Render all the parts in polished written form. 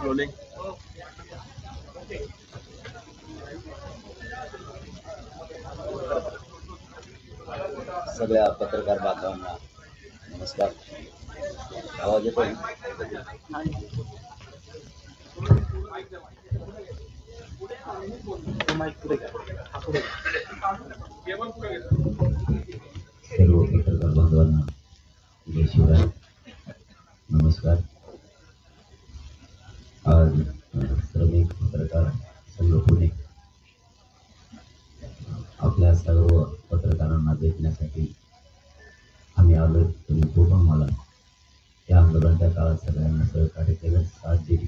Rolling. सगळ्या पत्रकार बांधवांना नमस्कार. आवाज येतोय? सर्व पत्रकार बांधवांना जय शिवराय, नमस्कार. आज श्रमिक पत्रकार संघ पुणे आपल्या सर्व पत्रकारांना भेटण्यासाठी आम्ही आलो. तुम्ही खूप आम्हाला या आंदोलनाच्या काळात सगळ्यांना सहकार्य केलं, साथ दिली.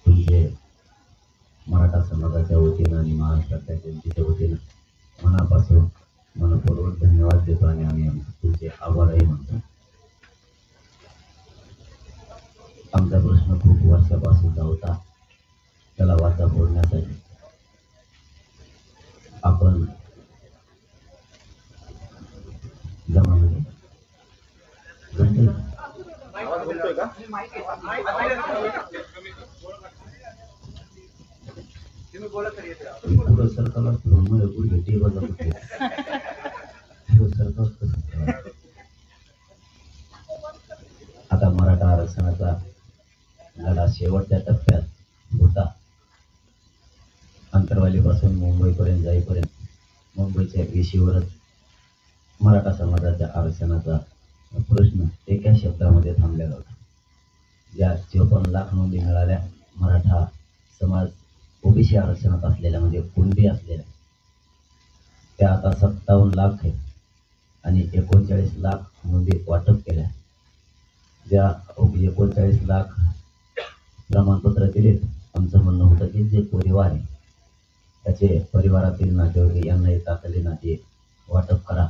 तुमचे मराठा समाजाच्या वतीनं आणि महाराष्ट्राच्या जनतेच्या वतीनं मनापासून मनपूर्वक धन्यवाद देतो आणि आम्ही तुमचे आभारही मानतो. आमचा प्रश्न खूप वर्षापासूनचा होता, त्याला वाचा फोडण्यासाठी आपण जमामध्ये पुढं सरकारला भेटी आता मराठा आरक्षणाचा लढा शेवटच्या टप्प्यात होता. अंतरवालीपासून मुंबईपर्यंत जाईपर्यंत मुंबईच्या वेशीवरच मराठा समाजाच्या आरक्षणाचा प्रश्न एका शब्दामध्ये थांबलेला होता. ज्या 54 लाख नोंदी मिळाल्या मराठा समाज ओबीसी आरक्षणात असलेल्या म्हणजे कुणबी असलेल्या, त्या आता 57 लाख आहेत आणि 39 लाख नोंदी वाटप केल्या. ज्या 39 लाख प्रमाणपत्र दिलेत, आमचं म्हणणं होतं की जे परिवार आहे त्याचे परिवारातील नातेवाईक यांना तातडीने नाते वाटप करा.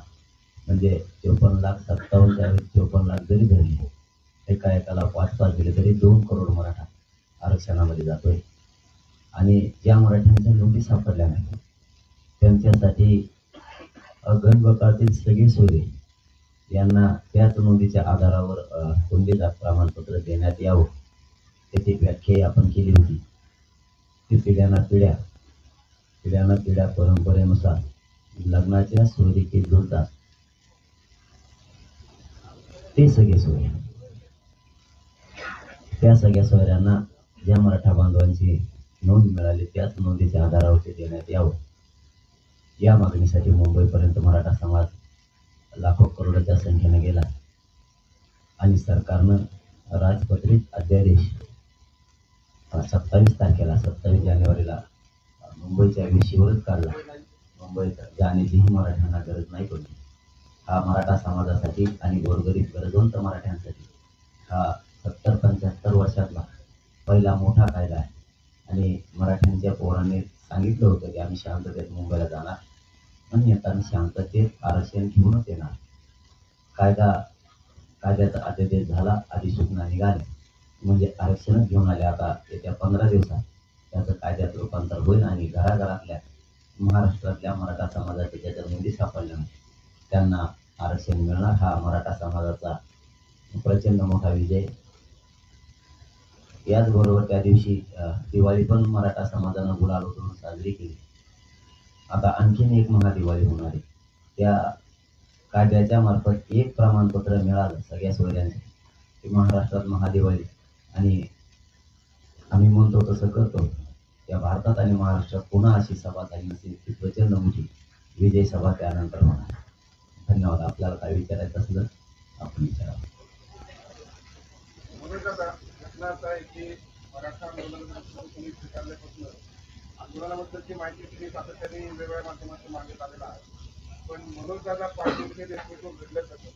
म्हणजे 54 लाख 54 लाख जरी धरले, एका एकाला 5-5 दिले तरी 2 करोड मराठा आरक्षणामध्ये जातोय. आणि ज्या मराठ्यांच्या नोंदी सापडल्या नाही त्यांच्यासाठी गणगोतातील सगळे सोयरे यांना त्याच नोंदीच्या आधारावर कुणबीचं प्रमाणपत्र देण्यात यावं, त्याची व्याख्या आपण केली होती. ती पिढ्याना पिढ्या परंपरेनुसार लग्नाच्या सोयरीकी जुळतात ते सगळे सोयरे, त्या सगळ्या सोयऱ्यांना ज्या मराठा बांधवांची नोंद मिळाली त्याच नोंदीच्या आधारावर ते देण्यात यावं, या मागणीसाठी मुंबईपर्यंत मराठा समाज लाखो करोडच्या संख्येने गेला. आणि सरकारनं राजपत्रित अध्यादेश 27 जानेवारीला मुंबईच्या वेशीवरच काढला. मुंबईत जाण्याचीही मराठ्यांना गरज नाही पडली. हा मराठा समाजासाठी आणि गोरगरीब गरजवंत मराठ्यांसाठी हा 70-75 वर्षातला पहिला मोठा कायदा आहे. आणि मराठ्यांच्या पोरांनी सांगितलं होतं की आम्ही शांततेत मुंबईला जाणार आणि येताना शांततेत आरक्षण घेऊनच येणार. कायद्याचा अध्यादेश झाला, अधिसूचना निघाली म्हणजे आरक्षणच घेऊन आले. आता येत्या 15 दिवसात त्याचं कायद्यात रूपांतर होईल आणि घराघरातल्या महाराष्ट्रातल्या मराठा समाजाच्या ज्याच्या नोंदी सापडल्या त्यांना आरक्षण मिळणार. हा मराठा समाजाचा प्रचंड मोठा विजय. याचबरोबर त्या दिवशी दिवाळी पण मराठा समाजानं गुलाल उधळून साजरी केली. आता आणखीन एक महादिवाळी होणार आहे. त्या कायद्याच्या मार्फत एक प्रमाणपत्र मिळालं सगळ्या सोयऱ्यांसाठी की महाराष्ट्रात महादिवाळी. आणि आम्ही म्हणतो तसं करतो. या भारतात आणि महाराष्ट्रात पुन्हा अशी सभा झाली नसेल ती प्रचंड मोठी विजय सभा त्यानंतर होणार. धन्यवाद. आपल्याला काय विचारायचं असलं आपण विचारावं. मराठा आंदोलनाबद्दलची माहिती तुम्ही सातत्याने वेगवेगळ्या माध्यमातून मागण्यात आलेला आहे. पण मनोजदादा पाटील हे नेतृत्व घडलं कसं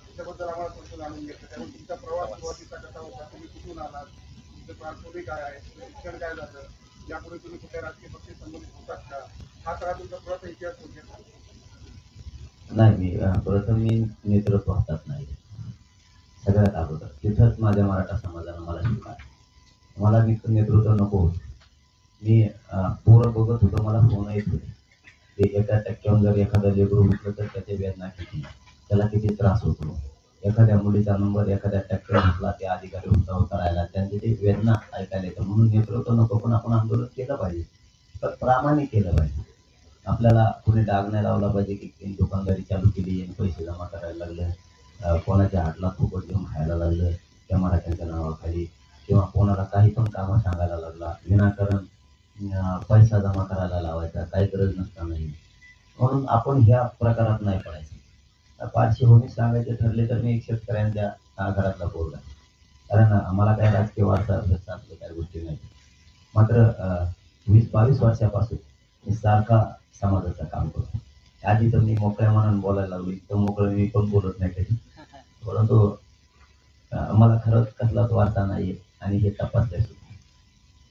त्याच्याबद्दल आम्हाला थोडं जाणून घेतलं. त्यामुळे तुमचा प्रवास सुरुवातीचा कसा होता, तुम्ही कुठून आलात, तुमचं पार्श्वभूमी काय आहे, शिक्षण काय झालं, यापुढे तुम्ही कुठल्या राजकीय पक्षी संबंधित होतात का, हा सगळा तुमचा थोडासा इतिहास घेतला. नाही, मी नेतृत्व हातात नाही. सगळ्यात अगोदर तिथंच माझ्या मराठा समाजानं मला शिकवलं. मला नेतृत्व नको. मी पोरं बघत होतो, मला फोन येत होते. ते एका टक्क्यावर जर एखादा लेकरू उठलं तर त्याची वेदना किती, त्याला किती त्रास होतो. एखाद्या मुलीचा नंबर एखाद्या टॅक्टर घेतला, ते अधिकारी उंचावर करायला त्यांची ती वेदना ऐकायला येतं. म्हणून नेतृत्व नको, पण आपण आंदोलन केलं पाहिजे, तर प्रामाणिक केलं पाहिजे. आपल्याला कोणी डाग नाही लावला पाहिजे की त्यांनी दुकानदारी चालू केली आणि पैसे जमा करायला लागले, कोणाच्या हातला फुकट घेऊन खायला लागलं त्या मराठ्यांच्या नावाखाली, किंवा कोणाला काही पण कामं सांगायला लागला विनाकारण पैसा जमा करायला लावायचा, काही गरज नसतानाही. म्हणून आपण ह्या प्रकारात नाही पडायचं. पाचशे सांगायचे ठरले तर मी एक शेतकऱ्यांच्या घरातला पोरगा आहे. कारण मला काही राजकीय वारसा अभ्यास असल्या काही गोष्टी नाही. मात्र 20-22 वर्षापासून मी सारखा समाजाचं काम करतो. आधी तर मी मोकळ्या मनानं बोलायला लागलो, इतकं मोकळं मी पण बोलत नाही कधी. परंतु मला खरंच कसलाच वारसा नाहीये आणि हे तपासलंय सुद्धा.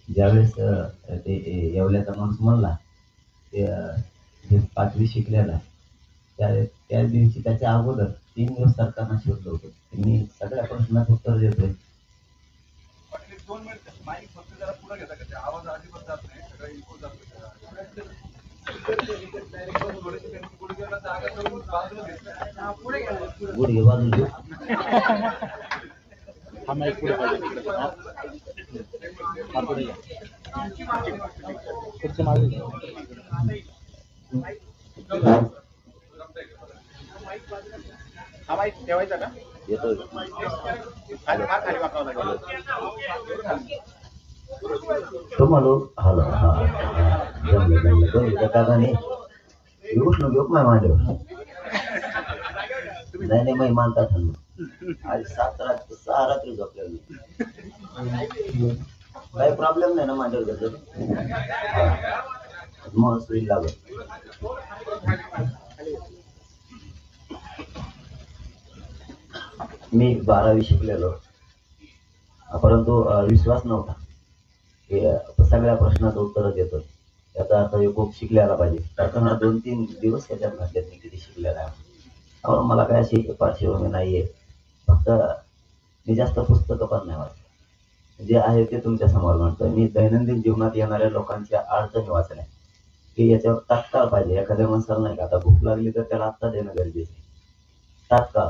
ज्यावेळेस ते येवल्याचा माणूस म्हणला ते जे 5वी शिकलेला आहे, त्या दिवशी त्याच्या अगोदर 3 दिवस सरकारनं शोधलं होतं. मी सगळ्या प्रश्नाचं उत्तर देतोय. पण एक 2 मिनिट माईक फक्त जरा पुढे घेता का? ते आवाज अजिबात जात नाही, सगळं इको जातोय. थोडीशी त्यांनी पुढे गेला जागा करून बाजूला घेतलं. पुढे गेला. गुडघे बाजूला घेऊ. हा माईक पुढे पाहिजे. हा पुढे घ्या. खुर्ची मागे घ्या. हा माईक ठेवायचा का? येतोय. खाली खाली वाकावं लागेल. तुम्हाला हॅलो जमलं काकाने उष्ण घेऊ नाही माझ्यावर. नाही मी मानता ठरलो आज 6 रात्री झोपलेलो. काही प्रॉब्लेम नाही ना माझ्यावर घेतलं मग सुई लागत. मी 12वी शिकलेलो, परंतु विश्वास नव्हता की सगळ्या प्रश्नाचं उत्तर देतो. याचा अर्थ खूप शिकलेला पाहिजे. तर 2-3 दिवस त्याच्यात घातलेत मी किती शिकलेला आहे. मला काय अशी पार्श्वभूमी नाहीये. फक्त मी जास्त पुस्तकं पण नाही वाचलं. जे आहे ते तुमच्या समोर म्हणतोय. मी दैनंदिन जीवनात येणाऱ्या लोकांच्या अडचणी वाचल्या की याच्यावर तात्काळ पाहिजे. एखाद्या माणसाला नाही का आता भूक लागली तर त्याला आत्ता देणं गरजेचं आहे. तात्काळ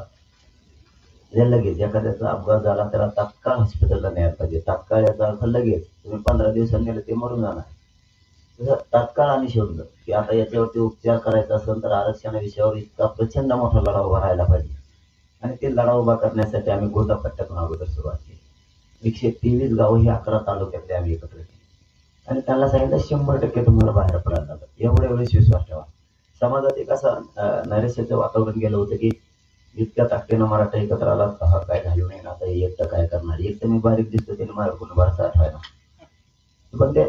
लगेच एखाद्याचा अपघात झाला त्याला तात्काळ हॉस्पिटलला न्यायला पाहिजे. तात्काळ याचा अर्थ लगेच. तुम्ही 15 दिवसांनी नेलं ते मरून जाणार. तसं तात्काळ आम्ही शोधलं की आता याच्यावरती उपचार करायचा असेल तर आरक्षण विषयावर इतका प्रचंड मोठा लढा उभा राहायला पाहिजे. आणि ते लढा उभा करण्यासाठी आम्ही गोदापट्ट्यातून अगोदर सुरुवात केली. 123 गावं ही 11 तालुक्यातले आम्ही एकत्र केली आणि त्यांना सांगितलं 100% तुम्हाला बाहेर पडायला लागलं. एवढेच विश्वास ठेवा. समाजात एक असं नैराश्याचं वातावरण गेलं होतं की इतक्या ताकदीनं मराठा एकत्र आला, हा काय घालू नये आता एकटं काय करणार. एक तर मी बारीक दिसतो त्याने माझ्या कोणी वारसा आठवायला. पण ते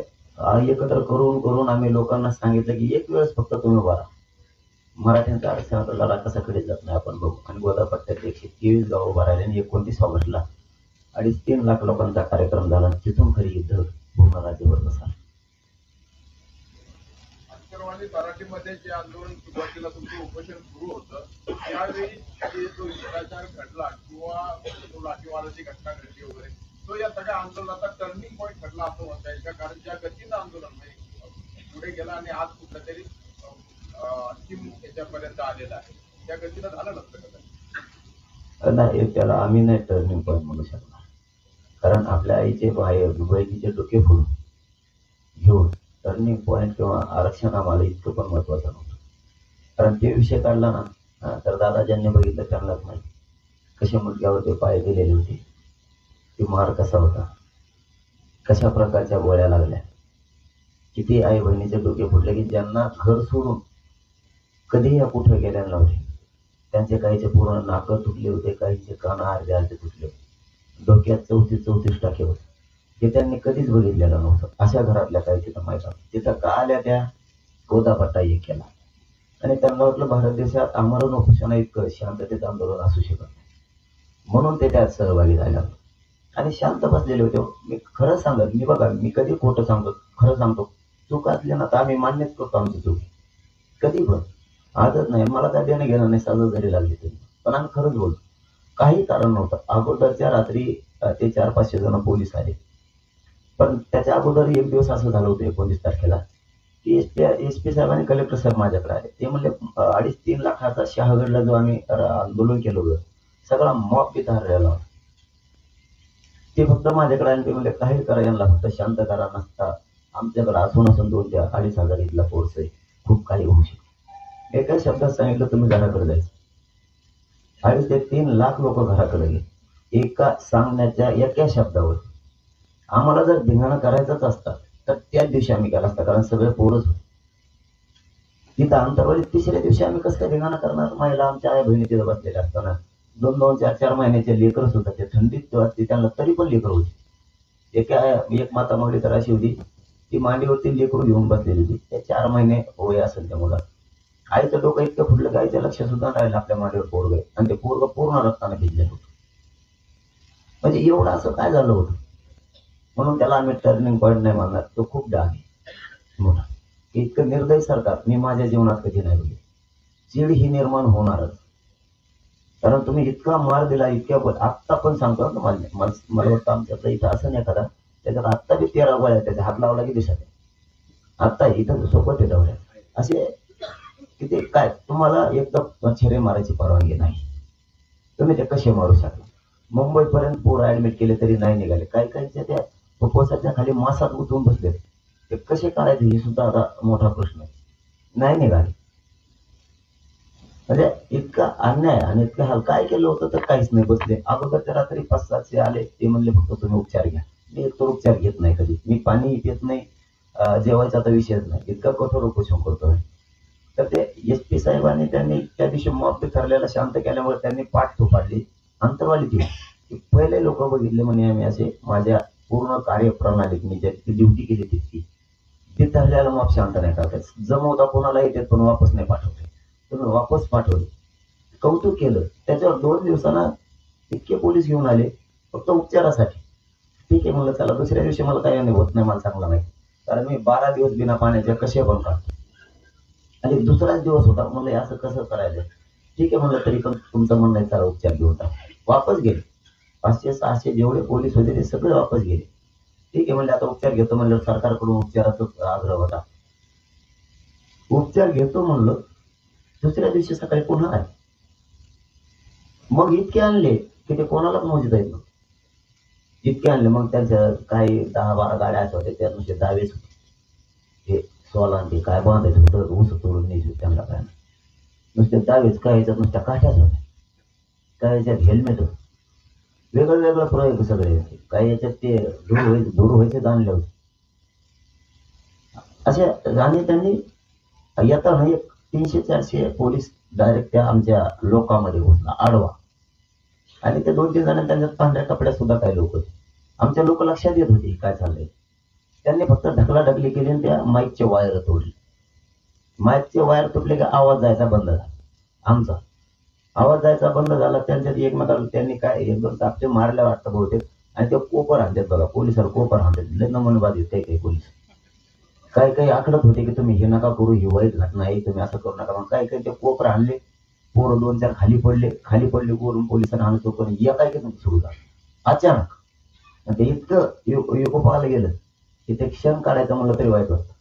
एकत्र करून आम्ही लोकांना सांगितलं की एक वेळेस फक्त तुम्ही भरा. मराठ्यांचा आरक्षणाचा लढा कसा कडे जात नाही आपण बघू. आणि गोदापट्ट्यात 123 गावं भरायला आणि 29 ऑगस्टला 2.5-3 लाख लोकांचा कार्यक्रम झाला. तिथून खरी युद्ध पूर्ण राज्यभर बसला. सर्वांनी मराठीमध्ये जे आंदोलन सुरुवातीला तुमचं उपोषण सुरू होतं त्यावेळी जो हिंसाचार घडला किंवा लाठीमाराची घटना घडली वगैरे, तो या सगळ्या आंदोलनाचा टर्निंग पॉईंट ठरला असं म्हणता येईल का? कारण ज्या गतीनं आंदोलन पुढे गेला आणि आज कुठल्या तरी अंतिम याच्यापर्यंत आलेला आहे, त्या गतीनं झालं नसतं का? नाही, त्याला आम्ही नाही टर्निंग पॉईंट म्हणू शकणार. कारण आपल्या आईचे बहिणीचे डोके फोडून घेऊन टर्निंग पॉईंट किंवा आरक्षण आम्हाला इतकं पण महत्वाचं नव्हतं. कारण ते विषय काढला ना तर दादा ज्यांनी बघितलं त्यांनाच माहिती कशा मुलग्यावर ते पाय दिलेले होते, ती मार कसा होता, कशा प्रकारच्या गोळ्या लागल्या, किती आई बहिणीचे डोके फुटले की ज्यांना घर सोडून कधीही या कुठे गेल्या नव्हते. त्यांचे काहीचे पूर्ण नाकं तुटले होते, काहीचे कान अर्धे तुटले होते, डोक्यात 34 टाके होते. हे त्यांनी कधीच बघितलेलं नव्हतं. अशा घरातल्या काही तिथं मैदान तिथं का आल्या त्या गोदापट्टा एक केला आणि त्यांना वाटलं भारत देशात आमरण उपोषणा इतकं शांततेचं आंदोलन असू शकत नाही, म्हणून ते त्यात सहभागी झाले आणि शांत बसलेले होते. मी खरं सांगत, मी बघा मी कधी खोटं सांगतो, खरं सांगतो. चूक असली ना तर आम्ही मान्यच करतो आमची चूक, कधी पण आजच नाही. मला काय देणं घेणं नाही, साजं जरी लागली तरी पण आम्ही खरंच बोलतो. काही कारण नव्हतं. अगोदरच्या रात्री ते 400-500 जण पोलीस आले. पण त्याच्या अगोदर एक दिवस असं झालं होतं 19 तारखेला की एसपी साहेब आणि कलेक्टर साहेब माझ्याकडे आले. ते म्हणले 2.5-3 लाखाचा शहागडला जो आम्ही आंदोलन केलं होतं सगळा मॉब तिथं हरलेला होता. ते फक्त माझ्याकडे आणि ते म्हणजे काही करा, यांना फक्त शांत करा. नसता आमच्याकडे असून 2,000-2,500 इथला फोर्स आहे, खूप काही होऊ शकतो. एका शब्दात सांगितलं तुम्ही घराकडे जायचं. 2.5 ते 3 लाख लोक घराकडे गेले एका सांगण्याच्या एका शब्दावर. आम्हाला जर धिंगाणा करायचाच असता तर त्याच दिवशी आम्ही केला असता, कारण सगळे पोरच होते तिथं अंतरवाली. तिसऱ्या दिवशी आम्ही कसं काय धिंगाणा करणार? महिला आमच्या आई बहिणी तिथं बसलेल्या असताना 2-2, 4-4 महिन्याचे लेकरं सुद्धा ते थंडीत वाजते त्यांना, तरी पण लेकरं होती. एक माता मागली तर अशी होती, ती मांडीवरती लेकरू घेऊन बसलेली होती. ते 4 महिने वय असेल त्या मुलाला. आईचं डोकं इतकं फुटलं, गायचं लक्ष सुद्धा राहिलं आपल्या मांडीवर पोरग आहे, आणि ते पोरग पूर्ण रक्ताने भिजलेलं होतं. म्हणजे एवढं असं काय झालं होतं? म्हणून त्याला आम्ही टर्निंग पॉईंट नाही मानणार. तो खूप डाग आहे मोठा. इतकं निर्दयी सरकार मी माझ्या जीवनात कधी नाही बघितलं. चीड ही निर्माण होणारच, कारण तुम्ही इतका मार दिला, आत्ता पण सांगतो ना तुम्हाला. मला वाटतं आमच्या इथं असं नाही एखादा त्याच्यात आत्ता बी 13 गोळ्या त्याच्या हात लावला की दिसत. आत्ता इथं सोबत येत असे किती काय. तुम्हाला एकदम छेरे मारायची परवानगी नाही, तुम्ही ते कसे मारू शकता? मुंबईपर्यंत पोरं ऍडमिट केले तरी नाही निघाले. काही काहीच्या त्या फुफ्फुसाच्या खाली मासात गुंतून बसले, ते कसे काढायचे हे सुद्धा आता मोठा प्रश्न आहे. नाही निघाले. म्हणजे इतका अन्याय आणि इतकं हाल. काय केलं होतं तर काहीच नाही. बसले अगोदर त्या रात्री 5-7 आले, ते म्हणले फक्त तुम्ही उपचार घ्या. मी एकतर उपचार घेत नाही कधी, मी पाणी पित नाही, जेवायचा तर विषयच नाही, इतका कठोर उपोषण करतोय. तर ते SP साहेबांनी त्यांनी त्या दिवशी मॉब ठरलेला शांत केल्यामुळे त्यांनी पाठ थोपाडली. अंतरवाली ती पहिले लोक बघितले म्हणे आम्ही असे, माझ्या पूर्ण कार्यप्रणालीत मी ज्याची ड्युटी केली तितकी ते ठरलेला मॉब शांत नाही करतात. जमवता कोणाला येते पण वापस नाही पाठवते. तुम्ही वापस पाठवले, कौतुक केलं. त्याच्यावर 2 दिवसांना इतके पोलीस घेऊन आले फक्त उपचारासाठी. ठीक आहे म्हणलं, चला दुसऱ्या दिवशी मला काही होत नाही, मला चांगला नाही, कारण मी 12 दिवस बिना पाण्याच्या कसे पण काढतो. आणि दुसराच दिवस होता, म्हणलं असं कसं करायचं? ठीक आहे म्हणलं, तरी पण तुमचं म्हणणं चला उपचार घेऊन वापस गेले. 500-600 जेवढे पोलीस होते ते सगळे वापस गेले. ठीक आहे म्हणले, आता उपचार घेतो म्हणलं. सरकारकडून उपचाराचा आग्रह होता. उपचार घेतो म्हणलं, दुसऱ्या दिवशी सकाळी पुन्हा आले. मग इतके आणले की ते कोणालाच मोजता येत नव्हते. इतके आणले. मग त्यांच्या काही 10-12 गाड्या अशा होत्या, त्या नुसते 10-20 होते. ते 16 ते काय बांधायचं होतं, ऊस तोडून न्यायचं त्यांना. काय नुसते 10-20, काय याच्यात नुसत्या काठ्याच होत्या, काय याच्यात हेल्मेट होतं. वेगळं वेगळं प्रयोग सगळे. काही याच्यात ते दूर व्हायचे आणले होते असे. आणि त्यांनी येताना 300-400 पोलीस डायरेक्ट त्या आमच्या लोकांमध्ये घुसला आडवा. आणि ते 2-3 जण त्यांच्यात पांढऱ्या कपड्यात सुद्धा काही लोक होते. आमच्या लोक लक्षात येत होते काय चाललंय. त्यांनी फक्त ढकलाढकली केली आणि त्या माईकचे वायर तोडले. माईकचे वायर तुटले की आवाज जायचा बंद झाला. आमचा आवाज जायचा बंद झाला. त्यांच्यात एकमेकाला त्यांनी काय 1-2 चापटे मारल्या वाटतं बहुतेक. आणि ते कोपर आणतात बघा, पोलिसाला कोपर आणतात. लय नमुनेबाज काही काही पोलीस. काही आकडत होते की तुम्ही हे नका करू, ही वाईट घटना आहे, तुम्ही असं करू नका. मग काही ते कोपर आणले, पोरं 2-4 खाली पडले वरून पोलिसांना आणतो. पण या काय की सुरू झालं अचानक. ते इतकं युकोपाला गेलं की ते क्षण काढायचं म्हणलं तरी वाईट वाटतं.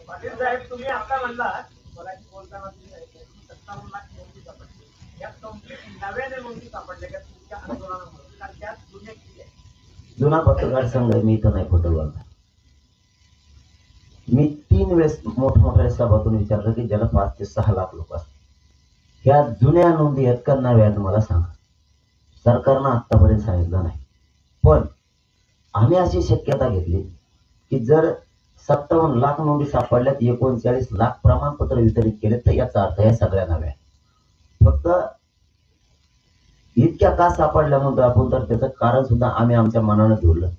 पाटील साहेब, तुम्ही आता म्हणलात मराठी बोलताना तुम्ही 57 लाख नोंदी सापडल्या. यात कंप्लीट नव्याने नोंदी सापडल्या का तुमच्या आंदोलनामुळे? कारण त्यात जुन्या किती आहे? जुना पत्रकार संघ मी इथं नाही खोटं बोलणार. मी 3 वेळेस मोठमोठ्या सभातून विचारलं की ज्याला 5 ते 6 लाख लोक असतात, ह्या जुन्या नोंदी आहेत का नव्या? मला सांगा. सरकारनं आतापर्यंत सांगितलं नाही. पण आम्ही अशी शक्यता घेतली की जर 57 लाख नोंदी सापडल्यात, 39 लाख प्रमाणपत्र वितरित केले, तर याचा अर्थ या सगळ्या नव्या. फक्त इतक्या का सापडल्या म्हणतो आपण, तर त्याचं कारण सुद्धा आम्ही आमच्या मनानं जोडलं.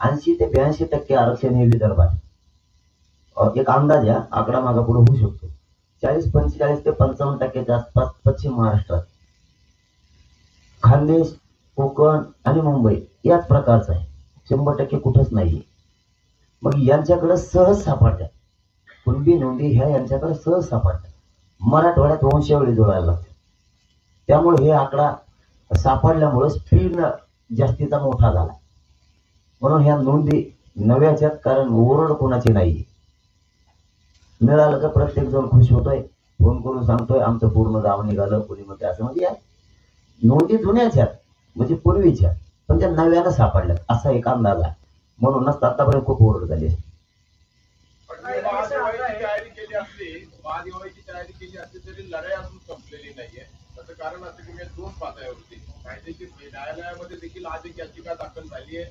80 ते 82% आरक्षण हे विदर्भात. एक अंदाज या आकडा मागा पुढे होऊ शकतो. 40-45 ते 55% आसपास पश्चिम महाराष्ट्रात, खानदेश, कोकण आणि मुंबई याच प्रकारचं आहे. 100% कुठंच नाही. मग यांच्याकडे सहज सापडतात कुणबी नोंदी, ह्या यांच्याकडे सहज सापडतात. मराठवाड्यात वंशावळी जोडायला लागते. त्यामुळे हे आकडा सापडल्यामुळे स्पीड जास्तीचा मोठा झाला. म्हणून ह्या नोंदी नव्याच्यात, कारण ओरड कोणाची नाही. मिळालं का प्रत्येक जण खुश होतोय. फोन करून सांगतोय आमचं पूर्ण गाव निघालं, कोणी म्हणते असं. म्हणजे या नोंदी जुन्याच आहेत, म्हणजे पूर्वीच्या, पण त्या नव्यानं सापडल्यात असा एक अंदाज आहे. म्हणूनच आतापर्यंत खूप ओरड झाली. पण मी महादिवाळीची तयारी केली असली तरी लढाई अजून संपलेली नाहीये. त्याचं कारण असं की मी 2 पातळ्यावरती कायदेशीर न्यायालयामध्ये देखील आज एक याचिका दाखल झाली आहे,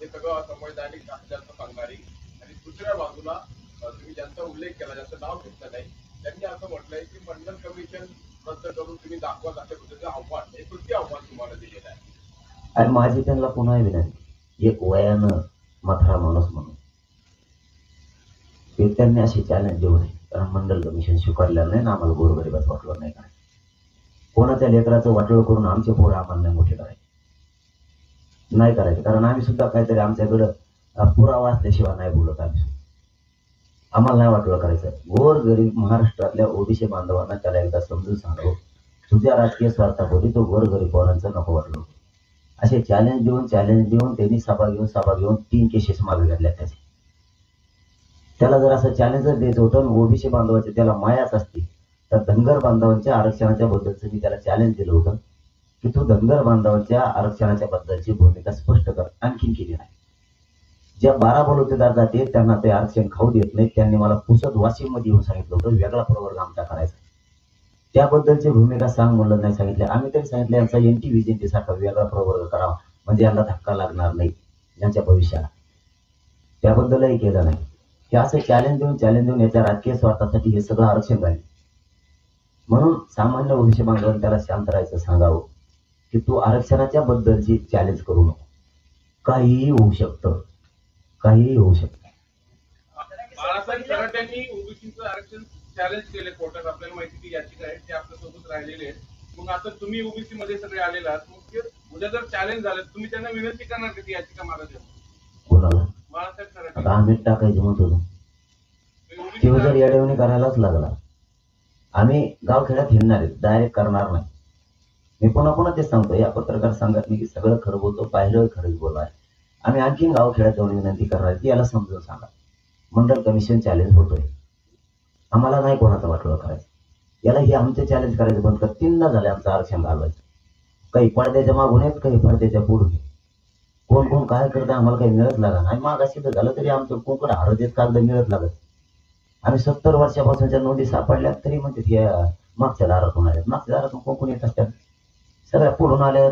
हे सगळं संवैधानिक असल्याचं सांगणारी. आणि दुसऱ्या बाजूला तुम्ही ज्यांचा उल्लेख केला, ज्यांचं नाव घेतलं नाही, त्यांनी असं म्हटलंय की मंडल कमिशन रद्द करून तुम्ही दाखवा, अशा पद्धतीचं आव्हान, हे तृतीय आव्हान तुम्हाला दिलेलं आहे. आणि माझी त्यांना पुन्हा विनंती, एक वयानं म्हातारा माणूस म्हणून ते त्यांनी अशी चॅलेंज देऊ नये. कारण मंडल कमिशन स्वीकारलेलं नाही ना, आम्हाला गोरगरिबाचं वाटलं नाही करायचं. कोणाच्या लेकराचं वाटलं करून आमचे पोरं आम्हाला नाही मोठे करायचे, नाही करायचे. कारण आम्ही सुद्धा काहीतरी आमच्याकडं पुरावा असल्याशिवाय नाही बोलत. आम्हाला नाही वाटलं करायचं. गोरगरीब महाराष्ट्रातल्या ओबीसी बांधवांना त्याला एकदा समजून सांगावं, तुझ्या राजकीय स्वार्थापोटी तो गोरगरीब पोरांचं नको वाटलं. असे चॅलेंज देऊन त्यांनी सभा घेऊन 3 केसेस मागे घातल्या त्याचे. त्याला जर असं चॅलेंजच द्यायचं होतं, ओबीसी बांधवाचे त्याला मायाच असती, तर धनगर बांधवांच्या आरक्षणाच्या बद्दलचं मी त्याला चॅलेंज दिलं होतं की तू धनगर बांधवांच्या आरक्षणाच्या बद्दलची भूमिका स्पष्ट कर. आणखीन केली नाही. ज्या 12 बलुतेदार जाते त्यांना ते आरक्षण खाऊ देत नाही, त्यांनी मला पुसद वाशिम मध्ये येऊन सांगितलं होतं वेगळा प्रवर्ग आमचा करायचा, त्याबद्दलची भूमिका सांग म्हणलं, नाही सांगितलं. आम्ही तरी सांगितलं यांचा NT सारखा वेगळा प्रवर्ग करावा, म्हणजे यांना धक्का लागणार नाही यांच्या भविष्याला. त्याबद्दलही केलं नाही. हे असं चॅलेंज देऊन याच्या राजकीय स्वार्थासाठी हे सगळं आरक्षण झाले. म्हणून सामान्य ओबीसी बांधवांनी त्याला शांत राहायचं, सांगावं की तू आरक्षणाच्या बद्दलची चॅलेंज करू नको. काहीही होऊ शकतं. बाळासाहेब थोरात यांनी ओबीसीचं आरक्षण चॅलेंज केले कोर्टात. आपल्याला माहिती की याचिका आहे, ते आपल्यासोबत राहिलेले आहेत. मग आता तुम्ही ओबीसी मध्ये सगळे आलेला आहात, मग उद्या जर चॅलेंज झालं, तुम्ही त्यांना विनंती करणार की ती याचिका मागा द्या? कोणाला? बाळासाहेब थोरात आता आम्ही टाकायचं म्हणत होतो, तेव्हा जर येडवणी करायलाच लागला. आम्ही गावखेड्यात हिंडणार आहे, डायरेक्ट करणार नाही. मी पुन्हा तेच सांगतो, या पत्रकार संघात मी सगळं खरं बोलतो, पाहिलं खरंच बोलणार. आम्ही आणखीन गावखेड्यात जाऊन विनंती करणार की याला समजून सांगा, मंडल कमिशन चॅलेंज होतोय, आम्हाला नाही कोणाचं वाटलं करायचं, याला हे आमचे चॅलेंज करायचं बंद कर. 3दा झाले आमचं आरक्षण घालवायचं, काही पडद्याच्या मागून आहेत, काही पडद्याच्या पुढून. कोण काय करतं आम्हाला काही मिळत लागत नाही. मागाशी तर झालं तरी आमचं कोकण हरदेत कागद मिळत लागत. आम्ही 70 वर्षापासूनच्या नोंदी सापडल्या तरी म्हणते हे मागच्या दारातून आल्या, मागच्या दारातून कोण येत असतात, सगळ्या पुढून आल्या.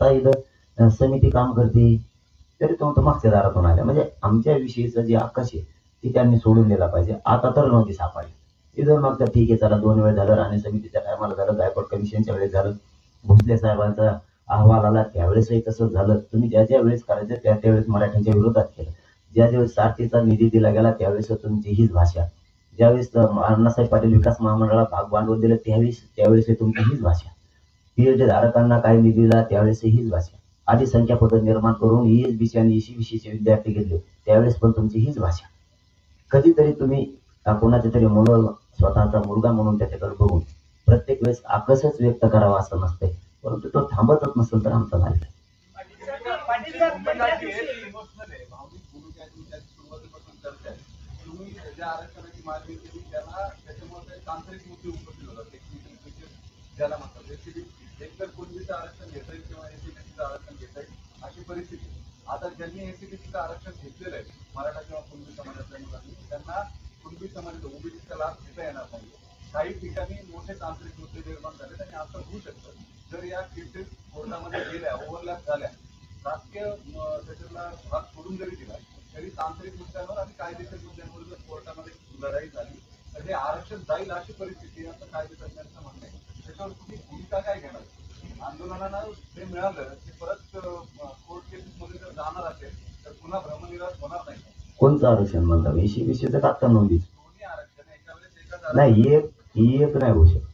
इथं समिती काम करते तरी तो मागच्या दारातून आल्या. म्हणजे आमच्या विषयीचं जे आकाश आहे ती त्यांनी सोडून दिला पाहिजे. आता तर नोंदी सापडली, इथं मागच्या ठीक आहे, चला 2 वेळ झालं, राणे समितीच्या टायमाला झालं, गायकवाड कमिशनच्या वेळेस झालं, भोसले साहेबांचा अहवाल आला त्यावेळेसही तसंच झालं. तुम्ही ज्या वेळेस करायचं त्यावेळेस मराठ्यांच्या विरोधात केलं. ज्यावेळेस सारथीचा निधी दिला गेला त्यावेळेस तुमची हीच भाषा. ज्यावेळेस अण्णासाहेब पाटील विकास महामंडळाला भाग भांडवल दिलं त्यावेळेस तुमची हीच भाषा. PhD धारकांना काय निधी दिला त्यावेळेस हीच भाषा. आधी संख्या पद निर्माण करून ESBC आणि ECBCचे विद्यार्थी घेतले त्यावेळेस पण तुमची हीच भाषा. कधीतरी तुम्ही कोणाच्या तरी मुलं स्वतःचा मुलगा म्हणून त्याच्याकडे बघून प्रत्येक वेळेस आकसच व्यक्त करावा असं नसतंय, परंतु तो थांबतच नसेल तर आमचा नाही. पाटील साहेब, पहिल्या दिवशी तुम्ही ज्या आरक्षणाची मागणी केली त्याला त्याच्यामुळे काही तांत्रिक मुद्दे उपस्थित होतात. टेक्निकल फीचर ज्याला म्हणतात, एकतर कुणबीचं आरक्षण घेता येईल किंवा ACBCचं आरक्षण घेता येईल अशी परिस्थिती. आता ज्यांनी ACBCचं आरक्षण घेतलेलं आहे, मराठा किंवा कुणबी समाजातल्या मुलांनी, त्यांना कुणबी समाजाचा ओबीसीचा लाभ घेता येणार नाही. काही ठिकाणी मोठे तांत्रिक मुद्दे निर्माण झाले आणि असं होऊ शकतं जर या केसेस कोर्टामध्ये गेल्या, ओव्हरलॅप झाल्या, राजकीय त्याच्यातला भाग सोडून जरी दिला तरी तांत्रिक मुद्द्यांवर आणि कायदेशीर मुद्द्यांवर जर कोर्टामध्ये लढाई झाली तर हे आरक्षण जाईल अशी परिस्थिती असं कायदेतज्ञांचं म्हणणं आहे. त्याच्यावर तुम्ही भूमिका काय घेणार? आंदोलनाला जे मिळालं ते परत कोर्ट केसेसमध्ये जर जाणार असेल तर पुन्हा भ्रमनिराश होणार नाही. कोणतं आरक्षण म्हणतात? ECBCचं का आता नोंदी? दोन्ही आरक्षण एका वेळेस एकाच नाही, एक नाही होऊ शकत.